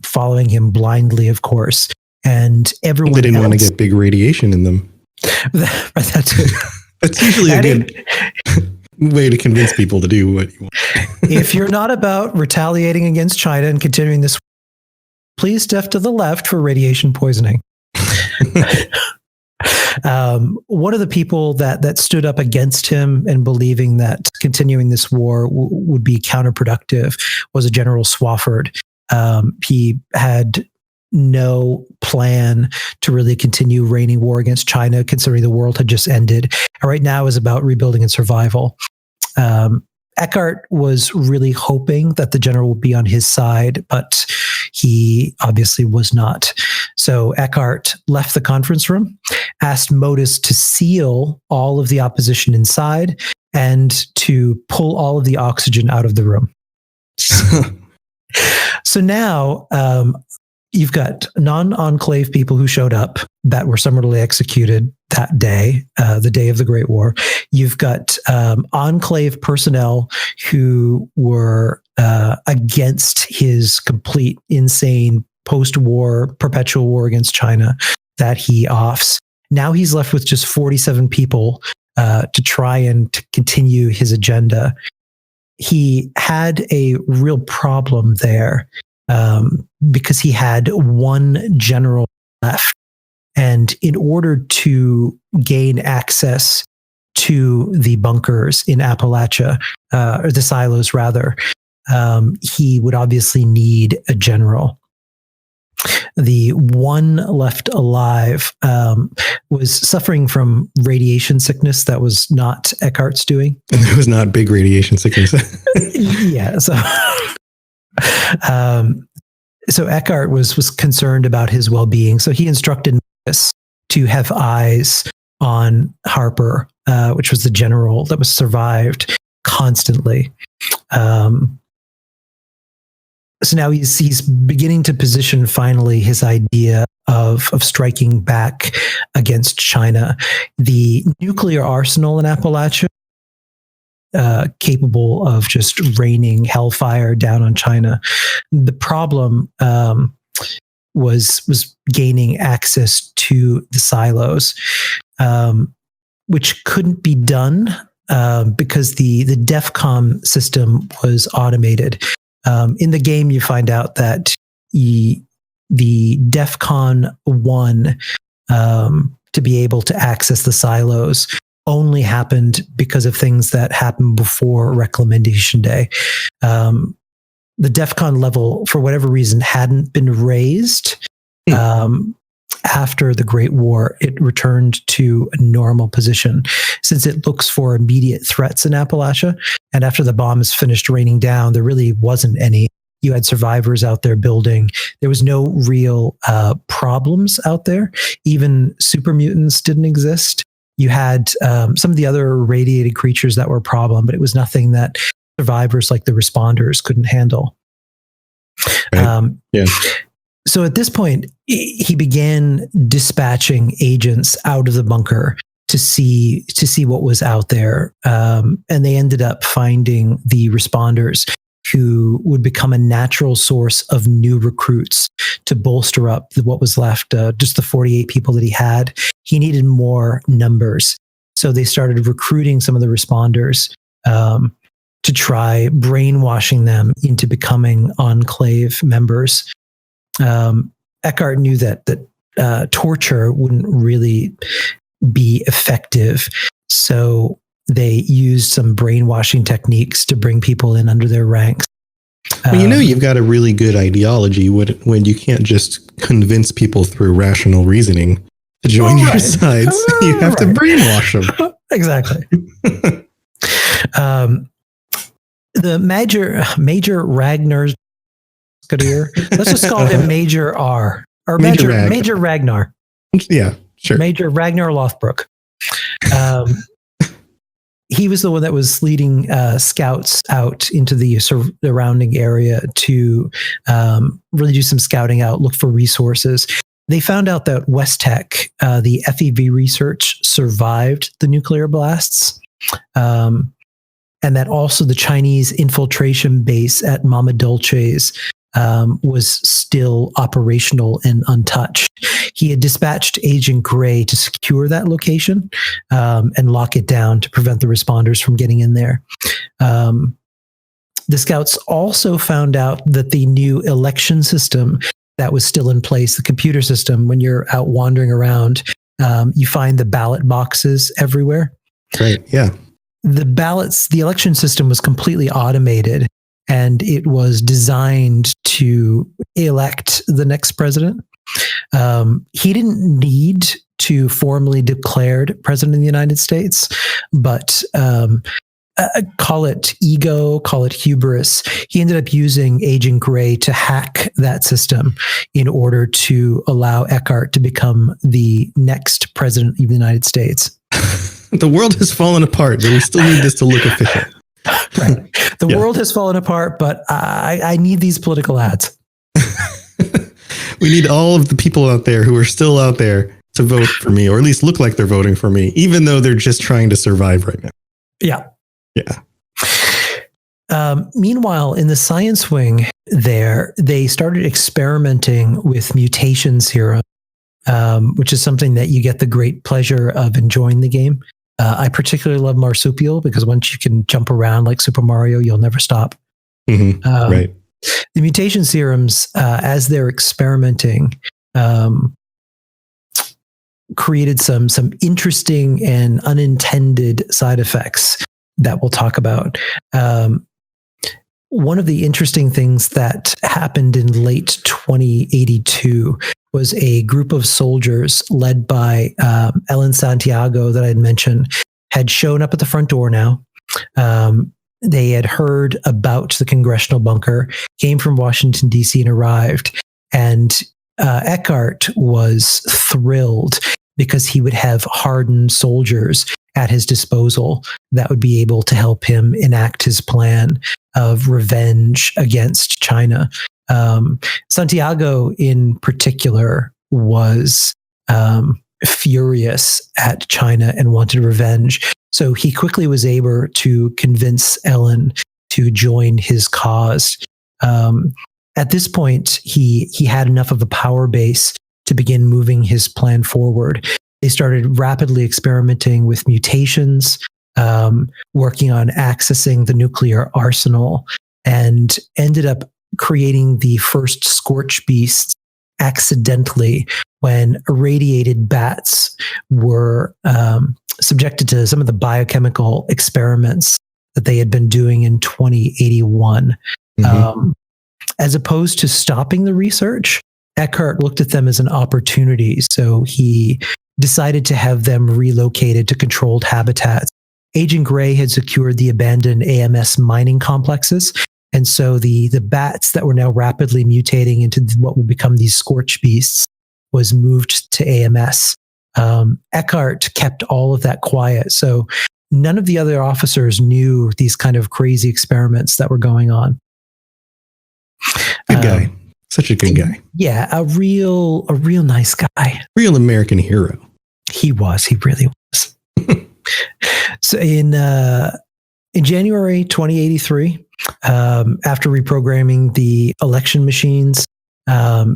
following him blindly, of course, and everyone. They didn't want to get big radiation in them. That's usually a good way to convince people to do what you want. If you're not about retaliating against China and continuing this, please step to the left for radiation poisoning. One of the people that stood up against him and believing that continuing this war would be counterproductive was a General Swafford. He had no plan to really continue raining war against China, considering the world had just ended. And right now is about rebuilding and survival. Eckhardt was really hoping that the general would be on his side, but he obviously was not. So Eckhardt left the conference room, asked Modus to seal all of the opposition inside and to pull all of the oxygen out of the room. So now you've got non-Enclave people who showed up that were summarily executed that day, the day of the Great War. You've got Enclave personnel who were against his complete, insane post-war, perpetual war against China that he offs. Now he's left with just 47 people to try and to continue his agenda. He had a real problem there because he had one general left. And in order to gain access to the bunkers in Appalachia, or the silos rather, he would obviously need a general. The one left alive was suffering from radiation sickness that was not Eckhardt's doing. It was not big radiation sickness. Yeah. So Eckhardt was concerned about his well-being. So he instructed Modus to have eyes on Harper which was the general that was survived constantly. So now he's beginning to position finally his idea of striking back against China. The nuclear arsenal in Appalachia, capable of just raining hellfire down on China. The problem was gaining access to the silos, which couldn't be done because the DEFCON system was automated. In the game, you find out that the DEFCON 1 to be able to access the silos only happened because of things that happened before Reclamation Day. The DEFCON level, for whatever reason, hadn't been raised. After the Great War, it returned to a normal position since it looks for immediate threats in Appalachia. And after the bombs finished raining down, there really wasn't any. You had survivors out there building. There was no real problems out there. Even super mutants didn't exist. You had some of the other radiated creatures that were a problem, but it was nothing that survivors like the responders couldn't handle. Right. So at this point, he began dispatching agents out of the bunker to see what was out there. And they ended up finding the responders who would become a natural source of new recruits to bolster up what was left, just the 48 people that he had. He needed more numbers. So they started recruiting some of the responders to try brainwashing them into becoming Enclave members. Eckhardt knew that torture wouldn't really be effective, so they used some brainwashing techniques to bring people in under their ranks. Well, you've got a really good ideology when you can't just convince people through rational reasoning to join your sides. You have to brainwash them. Exactly. The Major Ragnar's let's just call him Major R. Or Major Ragnar. Yeah, sure. Major Ragnar Lothbrok. He was the one that was leading scouts out into the surrounding area to really do some scouting out, look for resources. They found out that West Tech, the FEV research, survived the nuclear blasts. And that also the Chinese infiltration base at Mama Dulce's was still operational and untouched. He had dispatched Agent Gray to secure that location and lock it down to prevent the responders from getting in there. The scouts also found out that the new election system that was still in place, the computer system, when you're out wandering around, you find the ballot boxes everywhere. Right, yeah. The election system was completely automated, and it was designed to elect the next president. He didn't need to formally declared president of the United States, but call it ego, call it hubris. He ended up using Agent Gray to hack that system in order to allow Eckhardt to become the next president of the United States. The world has fallen apart, but we still need this to look official. Right. The world has fallen apart, but I need these political ads. We need all of the people out there who are still out there to vote for me, or at least look like they're voting for me, even though they're just trying to survive right now. Yeah. Yeah. Meanwhile, in the science wing there, they started experimenting with mutation serum, which is something that you get the great pleasure of enjoying the game. I particularly love marsupial because once you can jump around like Super Mario, you'll never stop. Mm-hmm. Right. The mutation serums, as they're experimenting, created some interesting and unintended side effects that we'll talk about. One of the interesting things that happened in late 2082 was a group of soldiers led by Ellen Santiago that I had mentioned had shown up at the front door now. They had heard about the congressional bunker, came from Washington, D.C. and arrived. And Eckhardt was thrilled because he would have hardened soldiers at his disposal that would be able to help him enact his plan of revenge against China. Santiago, in particular, was furious at China and wanted revenge. So he quickly was able to convince Ellen to join his cause. At this point, he had enough of a power base to begin moving his plan forward. They started rapidly experimenting with mutations, working on accessing the nuclear arsenal, and ended up creating the first scorch beasts accidentally when irradiated bats were subjected to some of the biochemical experiments that they had been doing in 2081. As opposed to stopping the research, Eckhardt looked at them as an opportunity. So he decided to have them relocated to controlled habitats. Agent Gray had secured the abandoned AMS mining complexes. And so the bats that were now rapidly mutating into what would become these scorch beasts was moved to AMS. Eckhardt kept all of that quiet. So none of the other officers knew these kind of crazy experiments that were going on. Good guy. Such a good guy. Yeah, a real nice guy. Real American hero. He really was. So in January 2083, after reprogramming the election machines,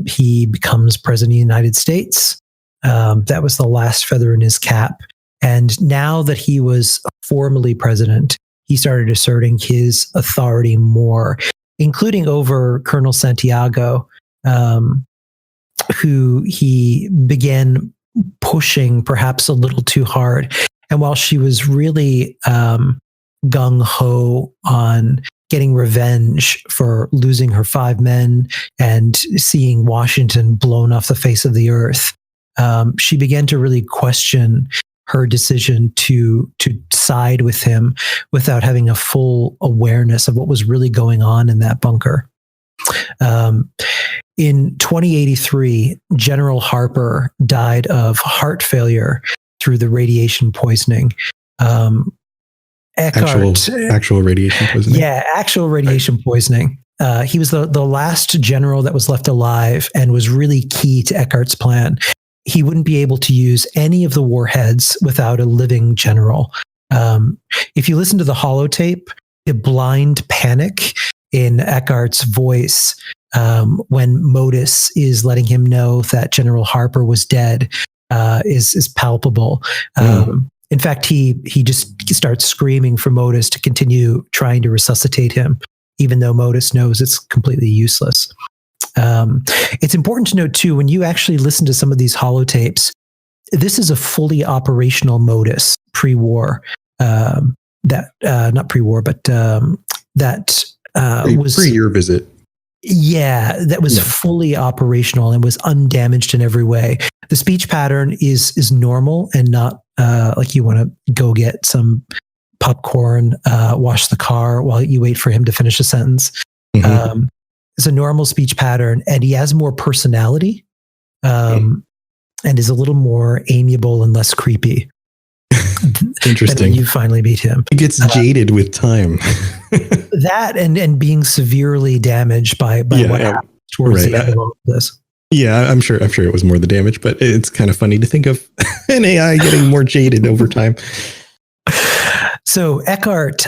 he becomes president of the United States. That was the last feather in his cap. And now that he was formally president, he started asserting his authority more, including over Colonel Santiago, who he began pushing perhaps a little too hard. And while she was really gung-ho on getting revenge for losing her 5 men and seeing Washington blown off the face of the earth, she began to really question her decision to side with him without having a full awareness of what was really going on in that bunker. In 2083, General Harper died of heart failure through the radiation poisoning. Eckhardt, actual radiation poisoning. Yeah, actual radiation poisoning. He was the last general that was left alive and was really key to Eckhardt's plan. He wouldn't be able to use any of the warheads without a living general. If you listen to the holotape, the blind panic in Eckhardt's voice when Modus is letting him know that General Harper was dead is palpable. In fact, he just starts screaming for Modus to continue trying to resuscitate him, even though Modus knows it's completely useless. It's important to note, too, when you actually listen to some of these holotapes, this is a fully operational Modus pre-war. Not pre-war, but that was pre your visit. Yeah, that was fully operational and was undamaged in every way. The speech pattern is normal and not like you want to go get some popcorn, wash the car while you wait for him to finish a sentence. It's a normal speech pattern, and he has more personality and is a little more amiable and less creepy. Interesting. You finally meet him. He gets jaded with time. That and being severely damaged by what happened towards the end of all of this. Yeah, I'm sure it was more the damage, but it's kind of funny to think of an AI getting more jaded over time. So Eckhardt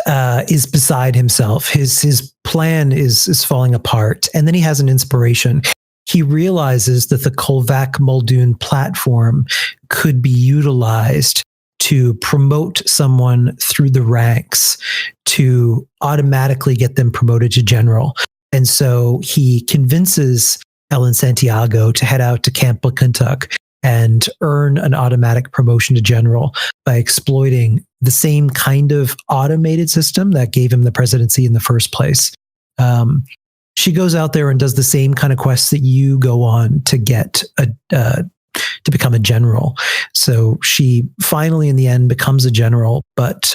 is beside himself. His plan is falling apart, and then he has an inspiration. He realizes that the Kovac Muldoon platform could be utilized to promote someone through the ranks to automatically get them promoted to general. And so he convinces Ellen Santiago to head out to Camp McClintock and earn an automatic promotion to general by exploiting the same kind of automated system that gave him the presidency in the first place. She goes out there and does the same kind of quests that you go on to get to become a general. So she finally, in the end, becomes a general. But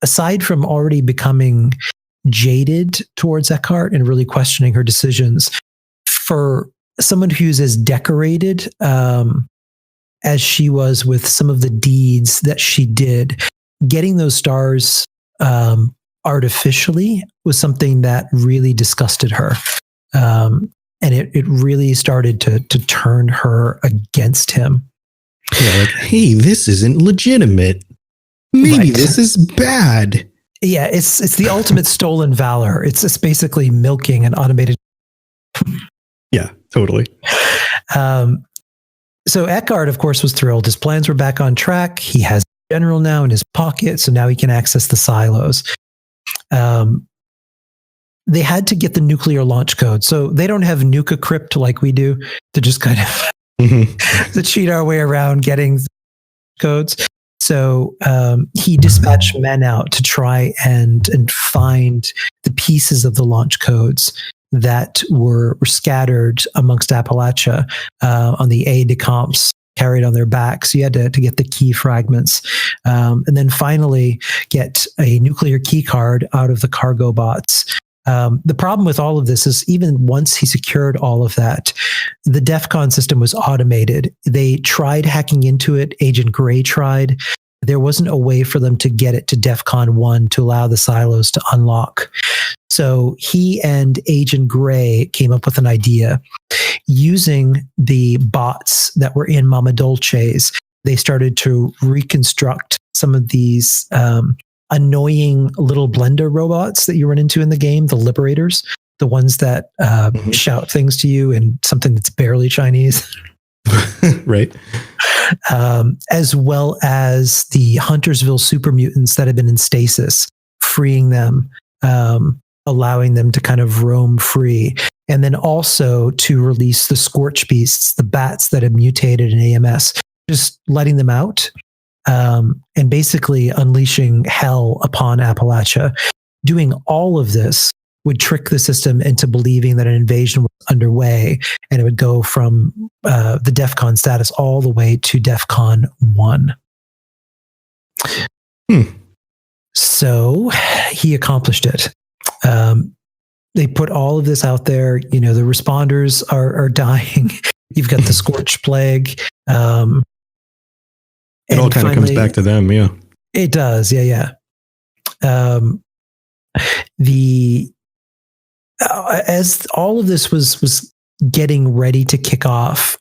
aside from already becoming jaded towards Eckhardt and really questioning her decisions, for someone who's as decorated as she was with some of the deeds that she did, getting those stars artificially was something that really disgusted her. And it really started to turn her against him. Yeah, like, hey, this isn't legitimate. Maybe this is bad. Yeah, it's the ultimate stolen valor. It's basically milking an automated. Yeah, totally. So Eckhardt, of course, was thrilled. His plans were back on track. He has a general now in his pocket, so now he can access the silos. They had to get the nuclear launch code. So they don't have Nuka Crypt like we do to just kind of to cheat our way around getting codes. So he dispatched men out to try and find the pieces of the launch codes that were scattered amongst Appalachia on the aide-de-camps carried on their backs. So you had to get the key fragments. And then finally get a nuclear key card out of the cargo bots. The problem with all of this is even once he secured all of that, the DEF CON system was automated. They tried hacking into it. Agent Gray tried. There wasn't a way for them to get it to DEF CON 1 to allow the silos to unlock. So he and Agent Gray came up with an idea. Using the bots that were in Mama Dolce's, they started to reconstruct some of these annoying little blender robots that you run into in the game, the Liberators, the ones that shout things to you in something that's barely Chinese. Right. As well as the Huntersville super mutants that have been in stasis, freeing them, allowing them to kind of roam free. And then also to release the Scorch Beasts, the bats that have mutated in AMS, just letting them out. And basically unleashing hell upon Appalachia. Doing all of this would trick the system into believing that an invasion was underway, and it would go from the DEF CON status all the way to DEF CON 1. So he accomplished it. They put all of this out there. You know, the responders are dying. You've got the Scorch Plague. It all kind of comes back to them, yeah. It does, yeah. As all of this was getting ready to kick off,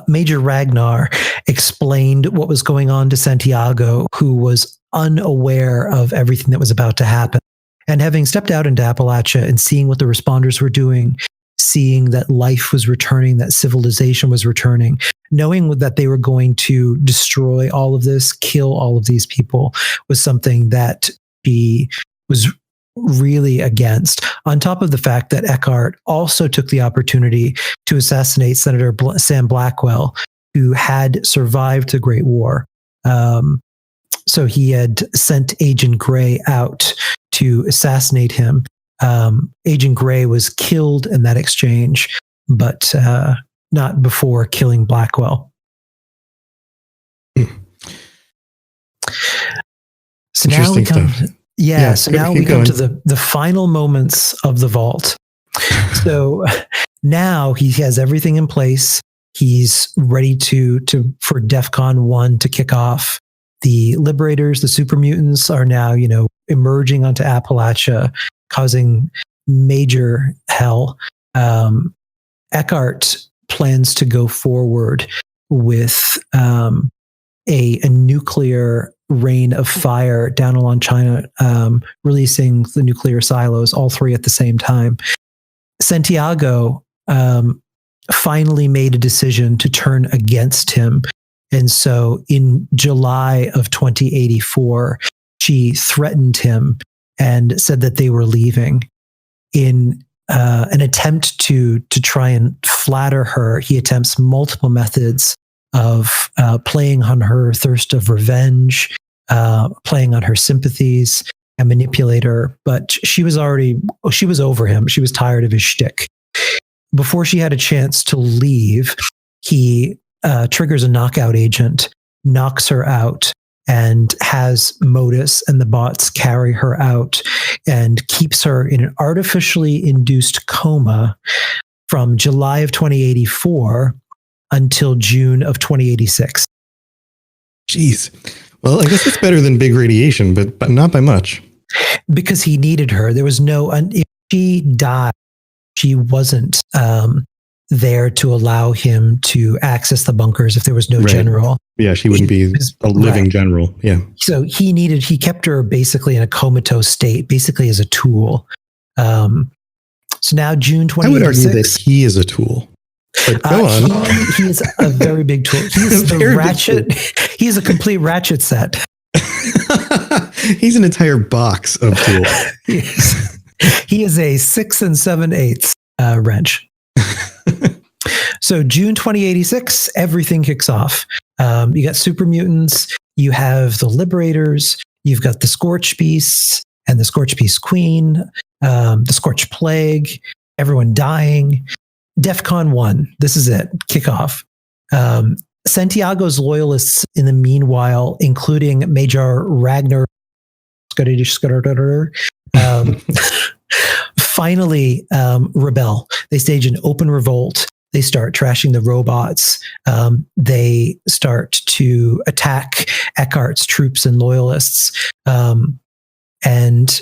Major Ragnar explained what was going on to Santiago, who was unaware of everything that was about to happen. And having stepped out into Appalachia and seeing what the responders were doing, seeing that life was returning, that civilization was returning, knowing that they were going to destroy all of this, kill all of these people, was something that he was really against. On top of the fact that Eckhardt also took the opportunity to assassinate Senator Sam Blackwell, who had survived the Great War. So he had sent Agent Gray out to assassinate him. Agent Gray was killed in that exchange, but not before killing Blackwell. So now we come, now we come to the final moments of the vault. So now he has everything in place. He's ready for DEF CON 1 to kick off. The Liberators, the super mutants, are now, emerging onto Appalachia, causing major hell. Eckhardt plans to go forward with a nuclear rain of fire down along China, releasing the nuclear silos, all three at the same time. Santiago finally made a decision to turn against him. And so in July of 2084, she threatened him and said that they were leaving. In an attempt to try and flatter her, he attempts multiple methods of playing on her thirst of revenge, playing on her sympathies, and manipulate her. But she was over him. She was tired of his shtick. Before she had a chance to leave, he triggers a knockout agent, knocks her out, and has Modus and the bots carry her out and keeps her in an artificially induced coma from July of 2084 until June of 2086. Jeez. Well, I guess it's better than big radiation, but not by much. Because he needed her. There was if she died, she wasn't there to allow him to access the bunkers if there was no general. Yeah, she wouldn't be a living general. Yeah. So he kept her basically in a comatose state, basically as a tool. So now June 2026. I would argue that he is a tool. But go on. He is a very big tool. He is the ratchet. He is a complete ratchet set. He's an entire box of tools. He is a 6 7/8 wrench. So June 2086, everything kicks off. You got super mutants. You have the Liberators. You've got the Scorch Beasts and the Scorch Beast Queen. The Scorch Plague. Everyone dying. DEFCON 1. This is it. Kickoff. Santiago's loyalists, in the meanwhile, including Major Ragnar, finally rebel. They stage an open revolt. They start trashing the robots. They start to attack Eckhardt's troops and loyalists. And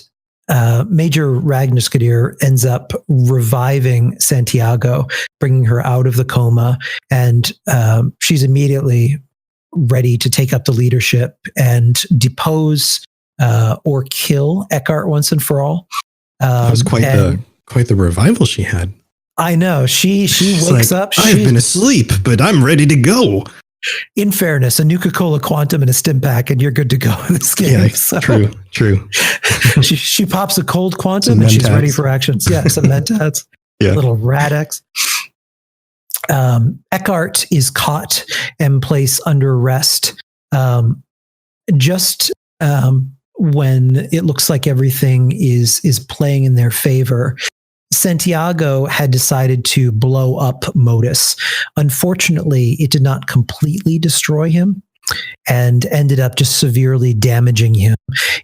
Major Ragnar ends up reviving Santiago, bringing her out of the coma, and she's immediately ready to take up the leadership and depose or kill Eckhardt once and for all. That was quite the revival she had. I know. She wakes up. I've been asleep, but I'm ready to go. In fairness, a Nuka-Cola Quantum and a stim pack, and you're good to go in this game. Yeah, so. True. she pops a cold Quantum and she's ready for actions. Yeah, some Mentats. Yeah. Little Radex. Eckhardt is caught and placed under arrest just when it looks like everything is playing in their favor. Santiago had decided to blow up Modus. Unfortunately, it did not completely destroy him and ended up just severely damaging him,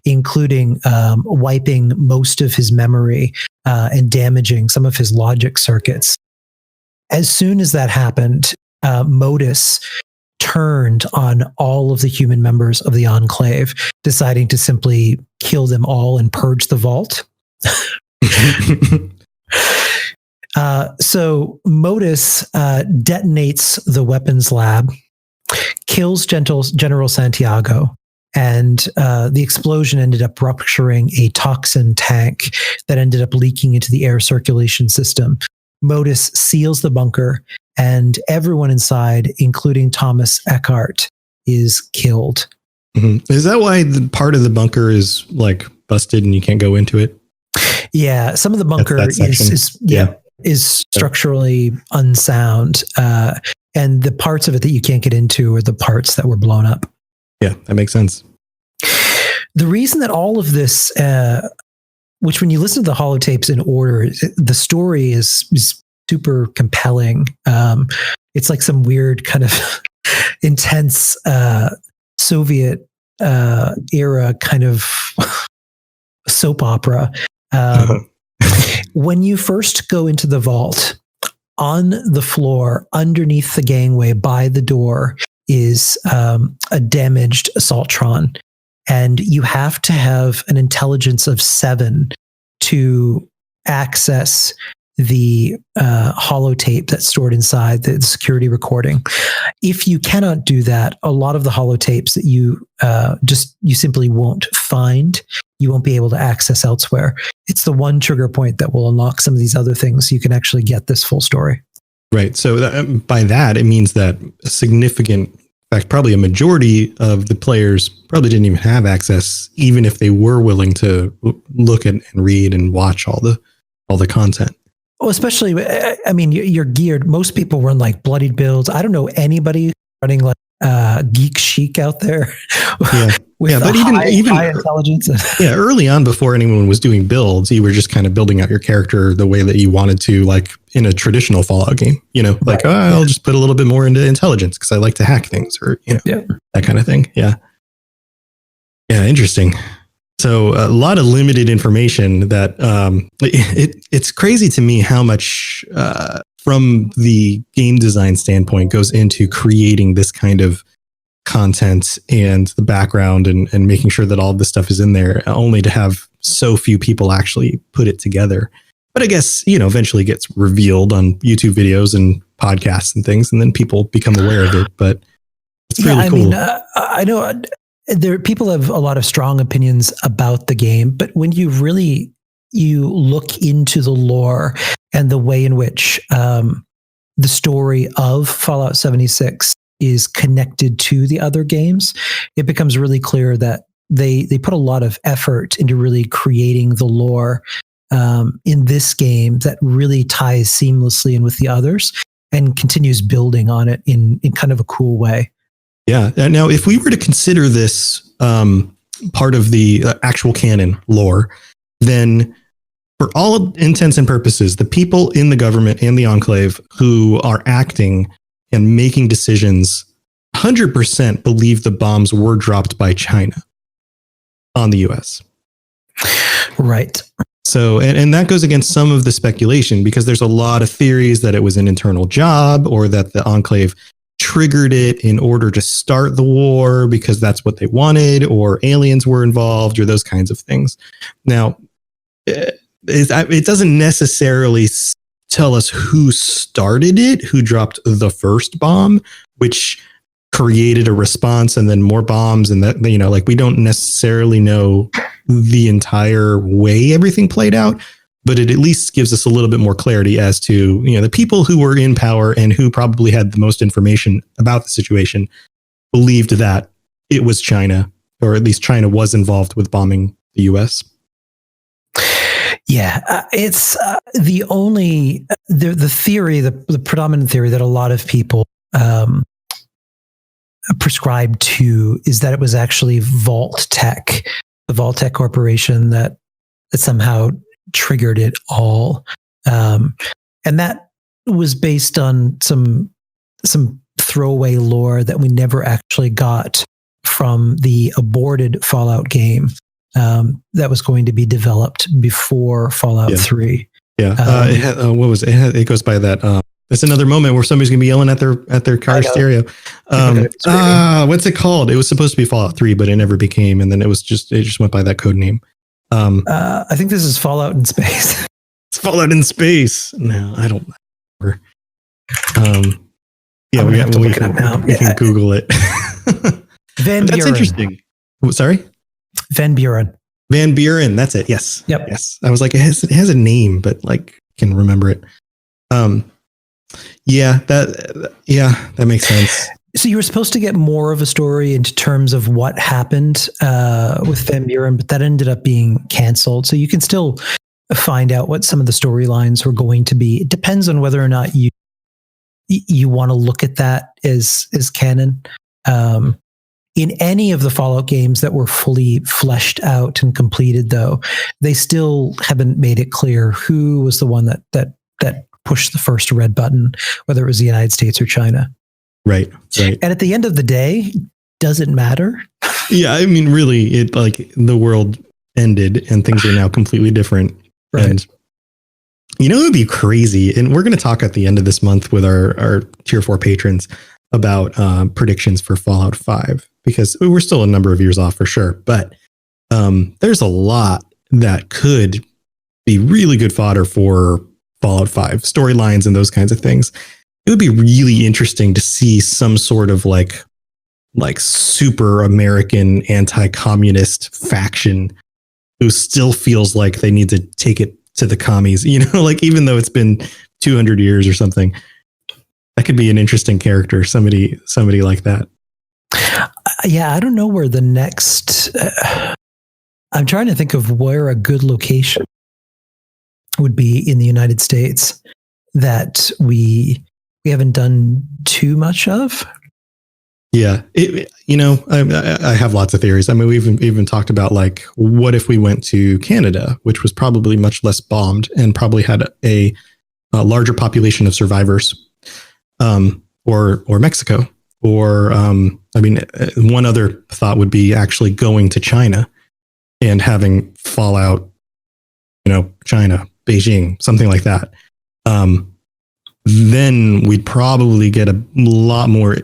including wiping most of his memory and damaging some of his logic circuits. As soon as that happened, Modus turned on all of the human members of the Enclave, deciding to simply kill them all and purge the vault. So Modus detonates the weapons lab, kills General Santiago, and the explosion ended up rupturing a toxin tank that ended up leaking into the air circulation system. Modus seals the bunker, and everyone inside, including Thomas Eckhart, is killed. Mm-hmm. Is that why the part of the bunker is like busted and you can't go into it? Yeah, some of the bunker is structurally unsound, and the parts of it that you can't get into are the parts that were blown up. Yeah, that makes sense. The reason that all of this, which when you listen to the holotapes in order, the story is super compelling. It's like some weird kind of intense Soviet era kind of soap opera. When you first go into the vault, on the floor underneath the gangway by the door is a damaged Assaultron, and you have to have an intelligence of 7 to access the holotape that's stored inside the security recording. If you cannot do that, a lot of the holotapes that you simply won't find, you won't be able to access elsewhere. It's the one trigger point that will unlock some of these other things so you can actually get this full story. Right. So by that, it means that a significant, in fact, probably a majority of the players probably didn't even have access, even if they were willing to look at and read and watch all the content. Well, especially, I mean, you're geared. Most people run like bloodied builds. I don't know anybody running like Geek Chic out there. Yeah, but even high intelligence. Yeah, early on, before anyone was doing builds, you were just kind of building out your character the way that you wanted to, like in a traditional Fallout game. You know, like I'll just put a little bit more into intelligence because I like to hack things, or that kind of thing. Yeah, interesting. So a lot of limited information that it's crazy to me how much from the game design standpoint goes into creating this kind of content and the background and making sure that all of this stuff is in there, only to have so few people actually put it together. But I guess, eventually gets revealed on YouTube videos and podcasts and things, and then people become aware of it. But it's really cool. I know people have a lot of strong opinions about the game, but when you look into the lore and the way in which the story of Fallout 76 is connected to the other games, it becomes really clear that they put a lot of effort into really creating the lore in this game that really ties seamlessly in with the others and continues building on it in kind of a cool way. Yeah. Now, if we were to consider this part of the actual canon lore, then for all intents and purposes, the people in the government and the Enclave who are acting and making decisions 100% believe the bombs were dropped by China on the US. Right. So, and that goes against some of the speculation, because there's a lot of theories that it was an internal job, or that the Enclave triggered it in order to start the war because that's what they wanted, or aliens were involved, or those kinds of things. Now, it doesn't necessarily tell us who started it, who dropped the first bomb, which created a response and then more bombs. And that, we don't necessarily know the entire way everything played out, but it at least gives us a little bit more clarity as to, the people who were in power and who probably had the most information about the situation believed that it was China, or at least China was involved with bombing the US. Yeah, it's the theory, the predominant theory that a lot of people prescribe to is that it was actually Vault-Tec, the Vault-Tec Corporation that somehow triggered it all. And that was based on some throwaway lore that we never actually got from the aborted Fallout game that was going to be developed before Fallout 3. Yeah. What was it? It goes by that. It's another moment where somebody's going to be yelling at their car stereo. What's it called? It was supposed to be Fallout 3, but it never became. And then it just went by that code name. I think this is Fallout in Space. It's Fallout in Space. No, I don't remember. We can Google it. That's interesting. Sorry? Van Buren. Van Buren. That's it. Yes. Yep. Yes. I was like, it has a name, but can remember it. That makes sense. So you were supposed to get more of a story into terms of what happened with Van Buren, but that ended up being canceled. So you can still find out what some of the storylines were going to be. It depends on whether or not you want to look at that as canon. In any of the Fallout games that were fully fleshed out and completed, though, they still haven't made it clear who was the one that pushed the first red button, whether it was the United States or China. Right. And at the end of the day, does it matter? Yeah, I mean, really, the world ended and things are now completely different. Right. And it would be crazy. And we're going to talk at the end of this month with our tier 4 patrons about predictions for Fallout 5, because we're still a number of years off for sure. But there's a lot that could be really good fodder for Fallout 5 storylines and those kinds of things. It would be really interesting to see some sort of like super American anti-communist faction who still feels like they need to take it to the commies, even though it's been 200 years or something. That could be an interesting character, somebody like that. Yeah, I don't know where the next... I'm trying to think of where a good location would be in the United States that we haven't done too much of. Yeah, I have lots of theories. I mean, we've even talked about what if we went to Canada, which was probably much less bombed and probably had a larger population of survivors, or Mexico, or one other thought would be actually going to China and having Fallout, China, Beijing, something like that. Then we'd probably get a lot more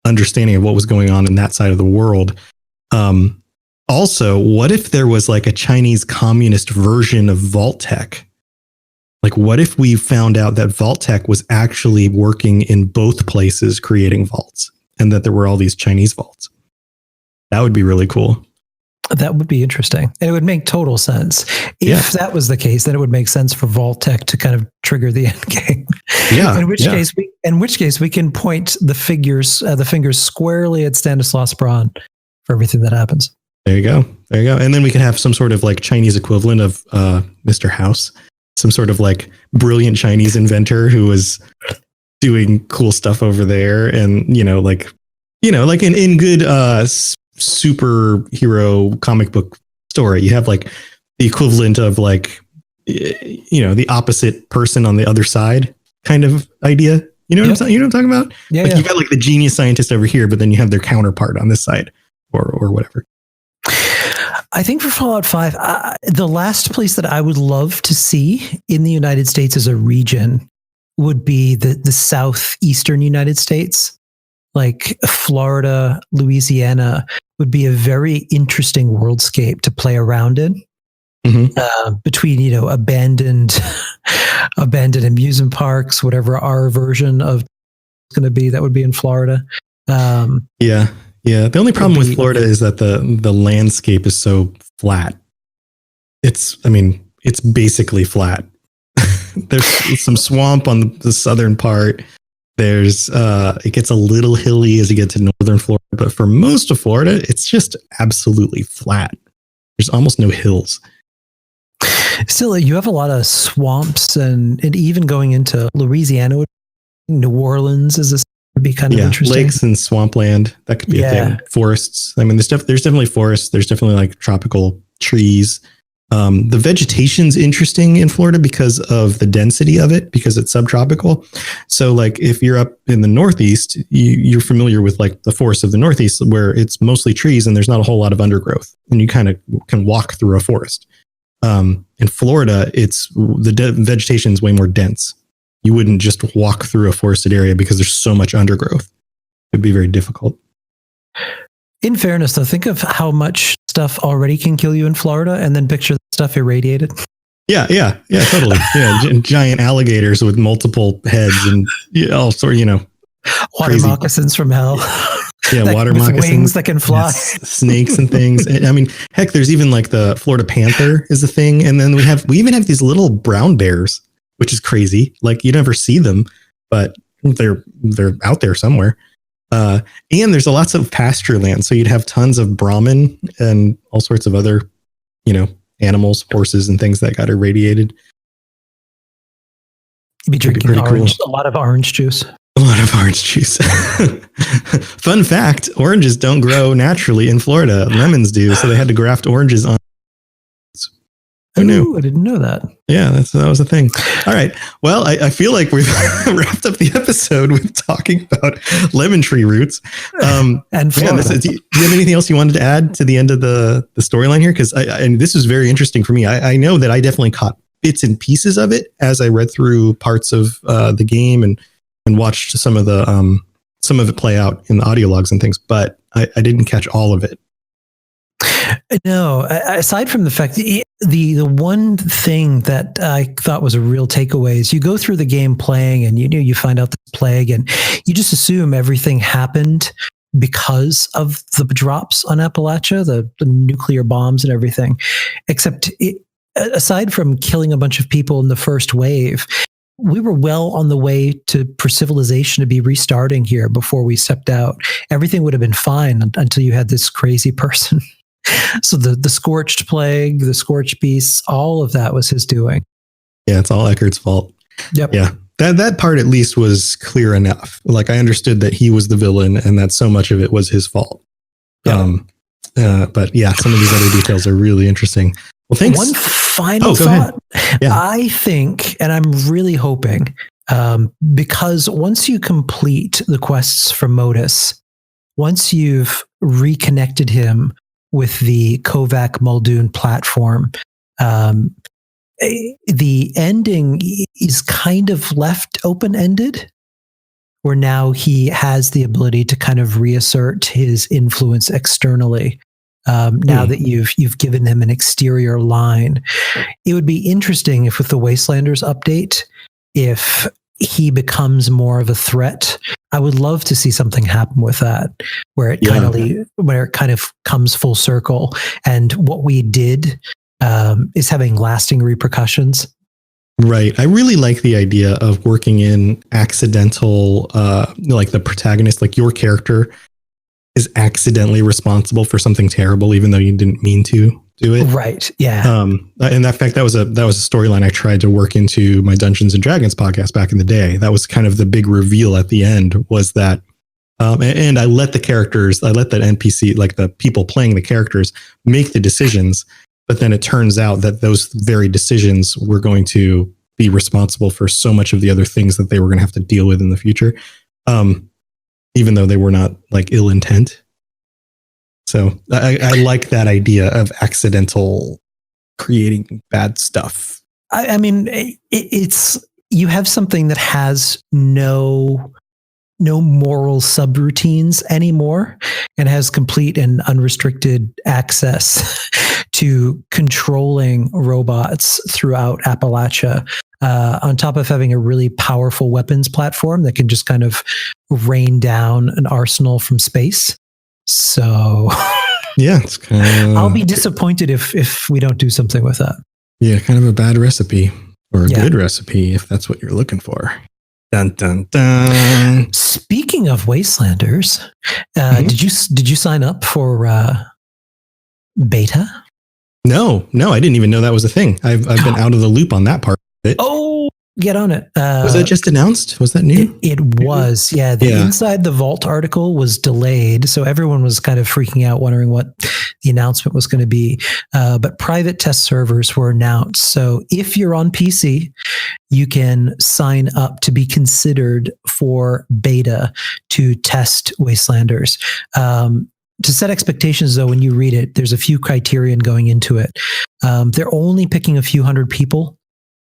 understanding of what was going on in that side of the world. Also, what if there was like a Chinese communist version of Vault-Tec? Like, what if we found out that Vault-Tec was actually working in both places creating vaults, and that there were all these Chinese vaults? That would be really cool. That would be interesting. And it would make total sense. If that was the case, then it would make sense for Vault-Tec to kind of trigger the end game. Yeah. In which case we can point the fingers squarely at Stanislaus Braun for everything that happens. There you go. And then we can have some sort of like Chinese equivalent of Mr. House, some sort of like brilliant Chinese inventor who was doing cool stuff over there. And, like in good superhero comic book story, you have like the equivalent of like, the opposite person on the other side kind of idea. You know what I'm talking about? Yeah, like you got like the genius scientist over here, but then you have their counterpart on this side or whatever. I think for Fallout 5, the last place that I would love to see in the United States as a region would be the southeastern United States. Like Florida, Louisiana would be a very interesting worldscape to play around in. Mm-hmm. Between, abandoned amusement parks, whatever our version of it's going to be, that would be in Florida. Yeah. The only problem with Florida is that the landscape is so flat. It's basically flat. There's some swamp on the southern part. There's it gets a little hilly as you get to northern Florida, but for most of Florida, it's just absolutely flat. There's almost no hills. Still, you have a lot of swamps, and even going into Louisiana, New Orleans would be kind of interesting. Lakes and swampland, that could be a thing. Forests. There's definitely forests. There's definitely like tropical trees. The vegetation's interesting in Florida because of the density of it, because it's subtropical. So like if you're up in the Northeast, you're familiar with like the forests of the Northeast where it's mostly trees and there's not a whole lot of undergrowth, and you kind of can walk through a forest. In Florida, the vegetation is way more dense. You wouldn't just walk through a forested area because there's so much undergrowth. It'd be very difficult. In fairness, though, think of how much stuff already can kill you in Florida, and then picture the stuff irradiated. Yeah, totally. Giant alligators with multiple heads and all sort of, water crazy moccasins from hell. Yeah, water moccasins, wings that can fly, snakes and things. Heck, there's even like the Florida panther is a thing, and then we even have these little brown bears, which is crazy. Like you never see them, but they're out there somewhere. And there's lots of pasture land, so you'd have tons of Brahmin and all sorts of other, animals, horses, and things that got irradiated. You'd be drinking a lot of orange juice. A lot of orange juice. Fun fact: oranges don't grow naturally in Florida. Lemons do, so they had to graft oranges on. Who knew? I didn't know that. Yeah, that was a thing. All right. Well, I feel like we've wrapped up the episode with talking about lemon tree roots. And Florida. Do you have anything else you wanted to add to the end of the storyline here? Because and this is very interesting for me. I know that I definitely caught bits and pieces of it as I read through parts of the game and watched some of it play out in the audio logs and things, but I didn't catch all of it. No, aside from the fact that the one thing that I thought was a real takeaway is you go through the game playing and you find out the plague and you just assume everything happened because of the drops on Appalachia, the nuclear bombs and everything, except aside from killing a bunch of people in the first wave, we were well on the way for civilization to be restarting here before we stepped out. Everything would have been fine until you had this crazy person. So the scorched plague, the scorched beasts, all of that was his doing. Yeah, it's all Eckart's fault. Yep. Yeah. That part at least was clear enough. Like I understood that he was the villain and that so much of it was his fault. Yeah. But yeah, some of these other details are really interesting. Well, thanks. One final thought. Yeah. I think, and I'm really hoping, because once you complete the quests from Modus, once you've reconnected him with the Kovac Muldoon platform, the ending is kind of left open-ended. where now he has the ability to kind of reassert his influence externally. Now that you've given him an exterior line, it would be interesting if with the Wastelanders update, if he becomes more of a threat. I would love to see something happen with that, where it kind of comes full circle, and what we did is having lasting repercussions. Right. I really like the idea of working in accidental, like the protagonist, like your character is accidentally responsible for something terrible, even though you didn't mean to do it. Right. Yeah. And in fact, that was a storyline I tried to work into my Dungeons and Dragons podcast back in the day. That was kind of the big reveal at the end, was that, and I let the NPC, like the people playing the characters, make the decisions. But then it turns out that those very decisions were going to be responsible for so much of the other things that they were going to have to deal with in the future, even though they were not like ill intent. So I like that idea of accidental creating bad stuff. I mean, it's you have something that has no moral subroutines anymore and has complete and unrestricted access to controlling robots throughout Appalachia, on top of having a really powerful weapons platform that can just kind of rain down an arsenal from space. So yeah, it's kind of, I'll be disappointed if we don't do something with that. Yeah, kind of a bad recipe, or a good recipe if that's what you're looking for. Dun, dun, dun. Speaking of Wastelanders, did you sign up for beta? No, I didn't even know that was a thing. I've been out of the loop on that part of it. Oh, get on it. Was that just announced? Was that new? It was, yeah. The Inside the Vault article was delayed, so everyone was kind of freaking out, wondering what the announcement was going to be. But private test servers were announced. So if you're on PC, you can sign up to be considered for beta to test Wastelanders. To set expectations, though, when you read it, there's a few criterion going into it. They're only picking a few hundred people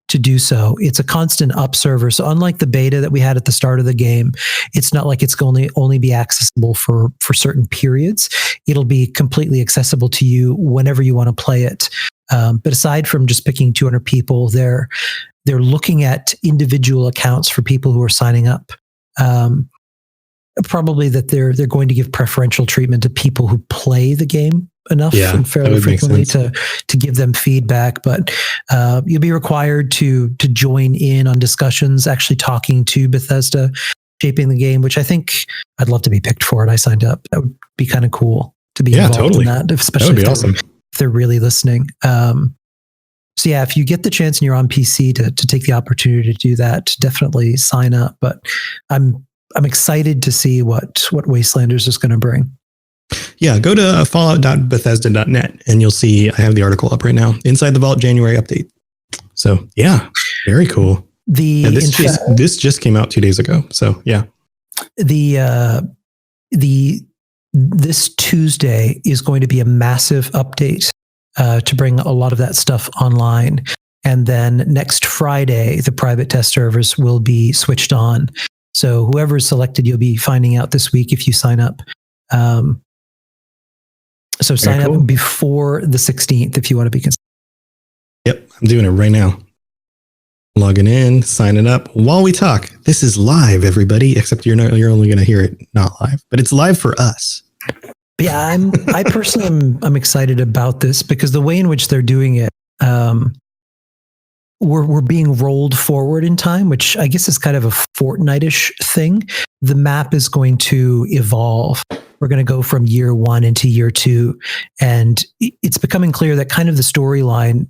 to do so. It's a constant up server. So unlike the beta that we had at the start of the game, it's not like it's going to only be accessible for certain periods. It'll be completely accessible to you whenever you want to play it. But aside from just picking 200 people, they're looking at individual accounts for people who are signing up. Probably that they're going to give preferential treatment to people who play the game enough and fairly frequently to give them feedback. But you'll be required to join in on discussions, actually talking to Bethesda, shaping the game, which I think I'd love to be picked for it. I signed up. That would be kind of cool to be involved in that, especially if they're really listening. So yeah, if you get the chance and you're on PC to take the opportunity to do that, definitely sign up. But I'm excited to see what Wastelanders is going to bring. Yeah, go to fallout.bethesda.net and you'll see I have the article up right now. Inside the Vault January update. So yeah, very cool. This just came out 2 days ago. So yeah. This Tuesday is going to be a massive update to bring a lot of that stuff online. And then next Friday, the private test servers will be switched on. So whoever is selected, you'll be finding out this week if you sign up. So sign up before the 16th if you want to be considered. Yep, I'm doing it right now. Logging in, signing up while we talk. This is live, everybody, except you're only going to hear it not live, but it's live for us. Yeah, I personally I'm excited about this because the way in which they're doing it, we're being rolled forward in time, which I guess is kind of a Fortnite-ish thing. The map is going to evolve. We're going to go from year 1 into year 2. And it's becoming clear that kind of the storyline,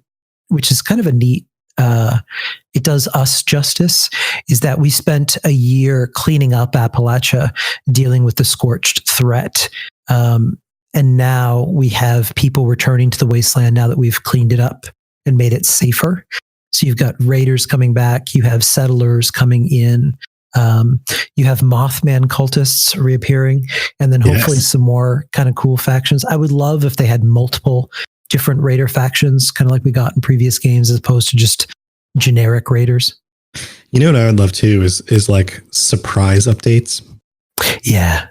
which is kind of a neat, it does us justice, is that we spent a year cleaning up Appalachia, dealing with the scorched threat. And now we have people returning to the wasteland now that we've cleaned it up and made it safer. So you've got raiders coming back, you have settlers coming in, you have Mothman cultists reappearing, and then hopefully some more kind of cool factions. I would love if they had multiple different raider factions, kind of like we got in previous games, as opposed to just generic raiders. You know what I would love too is like surprise updates. Yeah.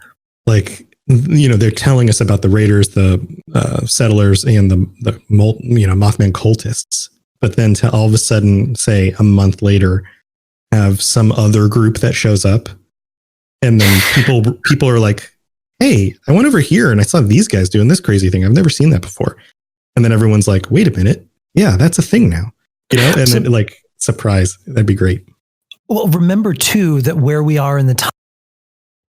Like, you know, they're telling us about the raiders, the settlers, and the Mothman cultists, but then to all of a sudden, say a month later, have some other group that shows up, and then people are like, "Hey, I went over here and I saw these guys doing this crazy thing. I've never seen that before." And then everyone's like, "Wait a minute, yeah, that's a thing now," you know. And then like surprise, that'd be great. Well, remember too that where we are in the time,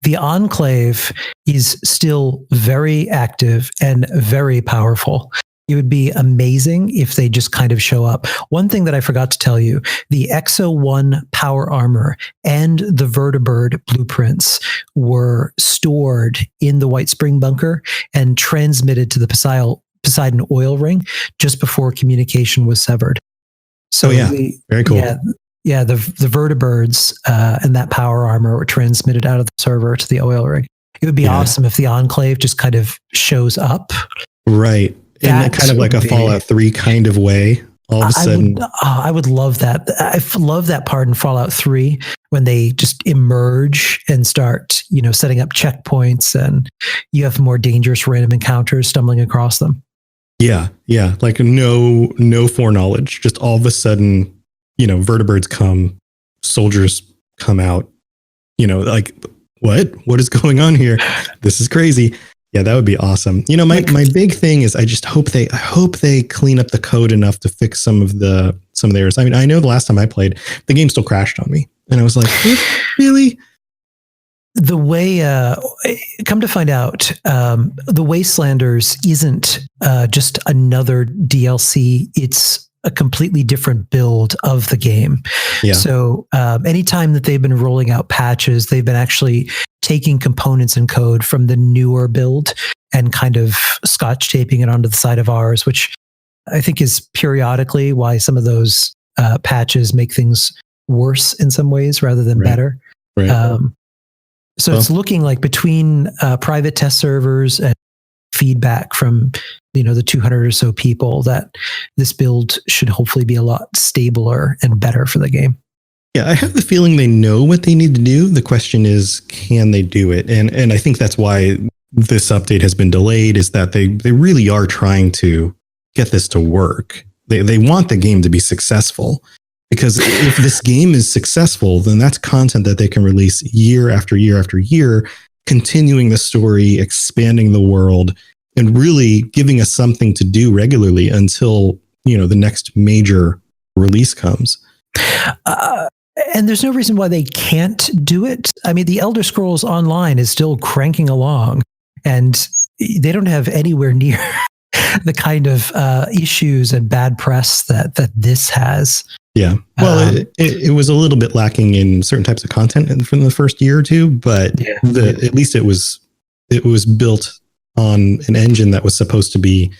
the Enclave is still very active and very powerful. It would be amazing if they just kind of show up. One thing that I forgot to tell you, the XO1 power armor and the vertibird blueprints were stored in the Whitespring Bunker and transmitted to the Poseidon Oil Rig just before communication was severed. So very cool. Yeah, the vertibirds and that power armor were transmitted out of the server to the oil rig. It would be awesome if the Enclave just kind of shows up. Right. In kind of like a Fallout 3 kind of way. All of a sudden. I would love that. I love that part in Fallout 3 when they just emerge and start, you know, setting up checkpoints and you have more dangerous random encounters stumbling across them. Yeah. Yeah. Like no foreknowledge. Just all of a sudden, you know, vertibirds come, soldiers come out, you know, like what is going on here? This is crazy. Yeah, that would be awesome. You know, my big thing is I hope they clean up the code enough to fix some of the errors. I mean, I know the last time I played, the game still crashed on me, and I was like, really? The way, come to find out, the Wastelanders isn't just another DLC. It's a completely different build of the game. Yeah. So anytime that they've been rolling out patches, they've been actually taking components and code from the newer build and kind of scotch taping it onto the side of ours, which I think is periodically why some of those patches make things worse in some ways rather than better. Right. So it's looking like between private test servers and feedback from, you know, the 200 or so people that this build should hopefully be a lot stabler and better for the game. Yeah, I have the feeling they know what they need to do. The question is, can they do it? And I think that's why this update has been delayed, is that they really are trying to get this to work. They want the game to be successful, because if this game is successful, then that's content that they can release year after year after year, continuing the story, expanding the world, and really giving us something to do regularly until, you know, the next major release comes. And there's no reason why they can't do it. I mean, the Elder Scrolls Online is still cranking along, and they don't have anywhere near the kind of issues and bad press that this has. Yeah. Well, it was a little bit lacking in certain types of content from the first year or two, but at least it was built on an engine that was supposed to be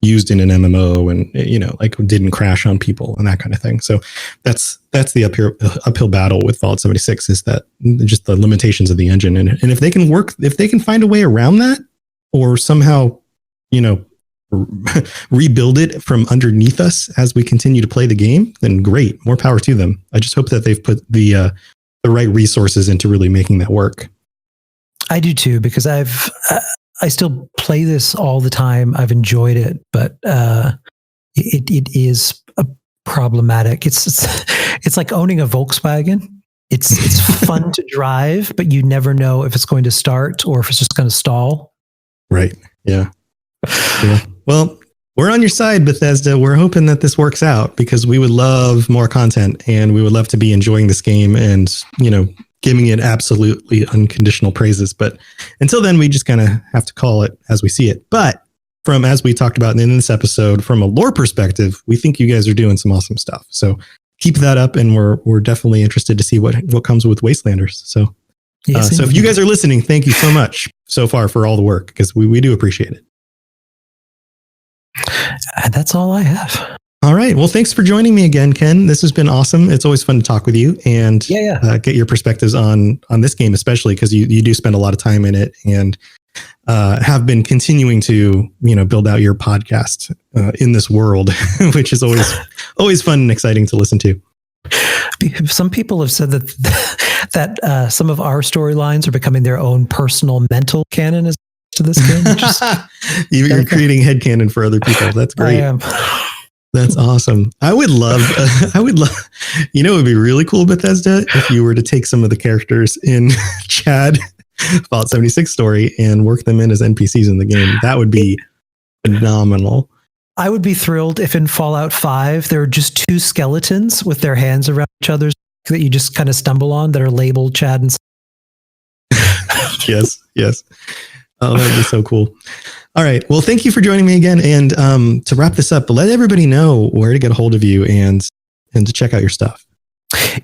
used in an MMO, and, you know, like didn't crash on people and that kind of thing. So that's the uphill battle with Fallout 76, is that just the limitations of the engine. And if they can find a way around that, or somehow, you know, rebuild it from underneath us as we continue to play the game, then great, more power to them. I just hope that they've put the right resources into really making that work. I do too, because I still play this all the time. I've enjoyed it, but it is problematic. It's like owning a Volkswagen. It's fun to drive, but you never know if it's going to start or if it's just going to stall. Right. Yeah. Yeah. Well, we're on your side, Bethesda. We're hoping that this works out, because we would love more content, and we would love to be enjoying this game and, you know, giving it absolutely unconditional praises. But until then, we just kind of have to call it as we see it. But as we talked about in this episode, from a lore perspective, we think you guys are doing some awesome stuff. So keep that up, and we're definitely interested to see what comes with Wastelanders. So, so if you guys are listening, thank you so much so far for all the work, because we do appreciate it. And that's all I have. All right. Well, thanks for joining me again, Ken. This has been awesome. It's always fun to talk with you and get your perspectives on this game, especially because you do spend a lot of time in it, and have been continuing to, you know, build out your podcast in this world, which is always fun and exciting to listen to. Some people have said that some of our storylines are becoming their own personal mental canon as to this game. You're creating headcanon for other people. That's great. I am. That's awesome. I would love, it would be really cool, Bethesda, if you were to take some of the characters in Chad Fallout 76 story and work them in as NPCs in the game. That would be phenomenal. I would be thrilled if in Fallout 5, there are just two skeletons with their hands around each other's that you just kind of stumble on that are labeled Chad and Yes. Oh, that would be so cool. All right. Well, thank you for joining me again. And to wrap this up, let everybody know where to get a hold of you and to check out your stuff.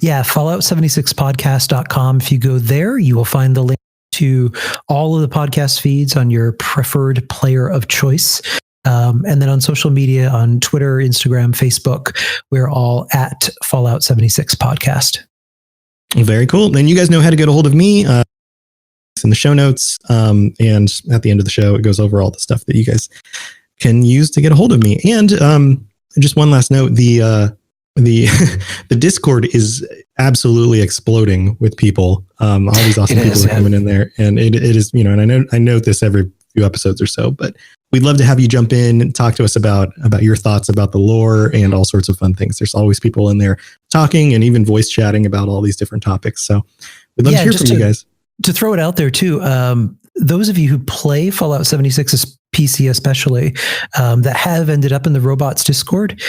Yeah, Fallout76podcast.com. If you go there, you will find the link to all of the podcast feeds on your preferred player of choice. And then on social media, on Twitter, Instagram, Facebook, we're all at Fallout 76 Podcast. Very cool. And you guys know how to get a hold of me in the show notes. And at the end of the show, it goes over all the stuff that you guys can use to get a hold of me. And just one last note, the Discord is absolutely exploding with people. All these awesome people are coming in there. And it is, and I note this every few episodes or so, but we'd love to have you jump in and talk to us about your thoughts about the lore and all sorts of fun things. There's always people in there talking and even voice chatting about all these different topics. So we'd love to hear from you guys. To throw it out there too, those of you who play Fallout 76's PC especially, that have ended up in the Robots Discord,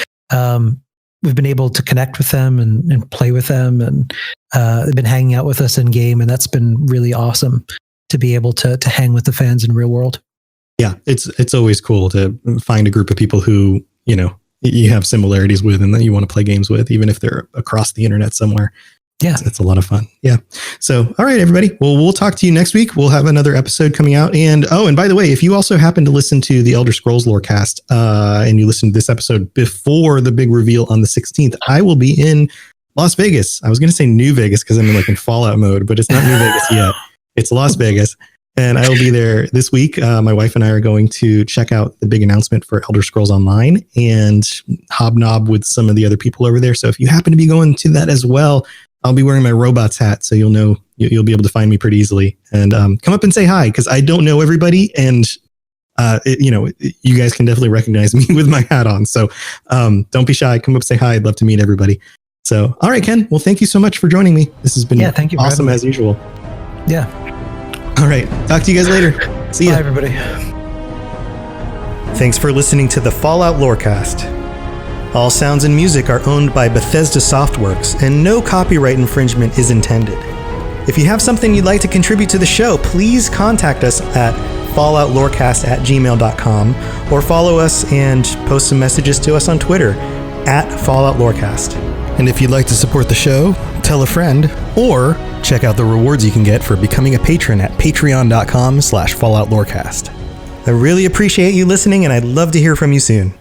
we've been able to connect with them and play with them, and they've been hanging out with us in game, and that's been really awesome to be able to hang with the fans in real world. Yeah, it's always cool to find a group of people who, you have similarities with and that you want to play games with, even if they're across the internet somewhere. Yeah. It's a lot of fun. Yeah. So, all right, everybody. Well, we'll talk to you next week. We'll have another episode coming out. And by the way, if you also happen to listen to the Elder Scrolls Lorecast, and you listen to this episode before the big reveal on the 16th, I will be in Las Vegas. I was going to say New Vegas because I'm in Fallout mode, but it's not New Vegas yet. It's Las Vegas. And I will be there this week. My wife and I are going to check out the big announcement for Elder Scrolls Online and hobnob with some of the other people over there. So if you happen to be going to that as well, I'll be wearing my robots hat, so you'll be able to find me pretty easily. And come up and say hi, because I don't know everybody, and you guys can definitely recognize me with my hat on. So don't be shy. Come up, say hi. I'd love to meet everybody. So, all right, Ken. Well, thank you so much for joining me. This has been thank you awesome as usual. Yeah. All right. Talk to you guys later. See ya. Bye, everybody. Thanks for listening to the Fallout Lorecast. All sounds and music are owned by Bethesda Softworks, and no copyright infringement is intended. If you have something you'd like to contribute to the show, please contact us at falloutlorecast@gmail.com or follow us and post some messages to us on Twitter at Fallout Lorecast. And if you'd like to support the show, tell a friend, or check out the rewards you can get for becoming a patron at patreon.com/falloutlorecast. I really appreciate you listening, and I'd love to hear from you soon.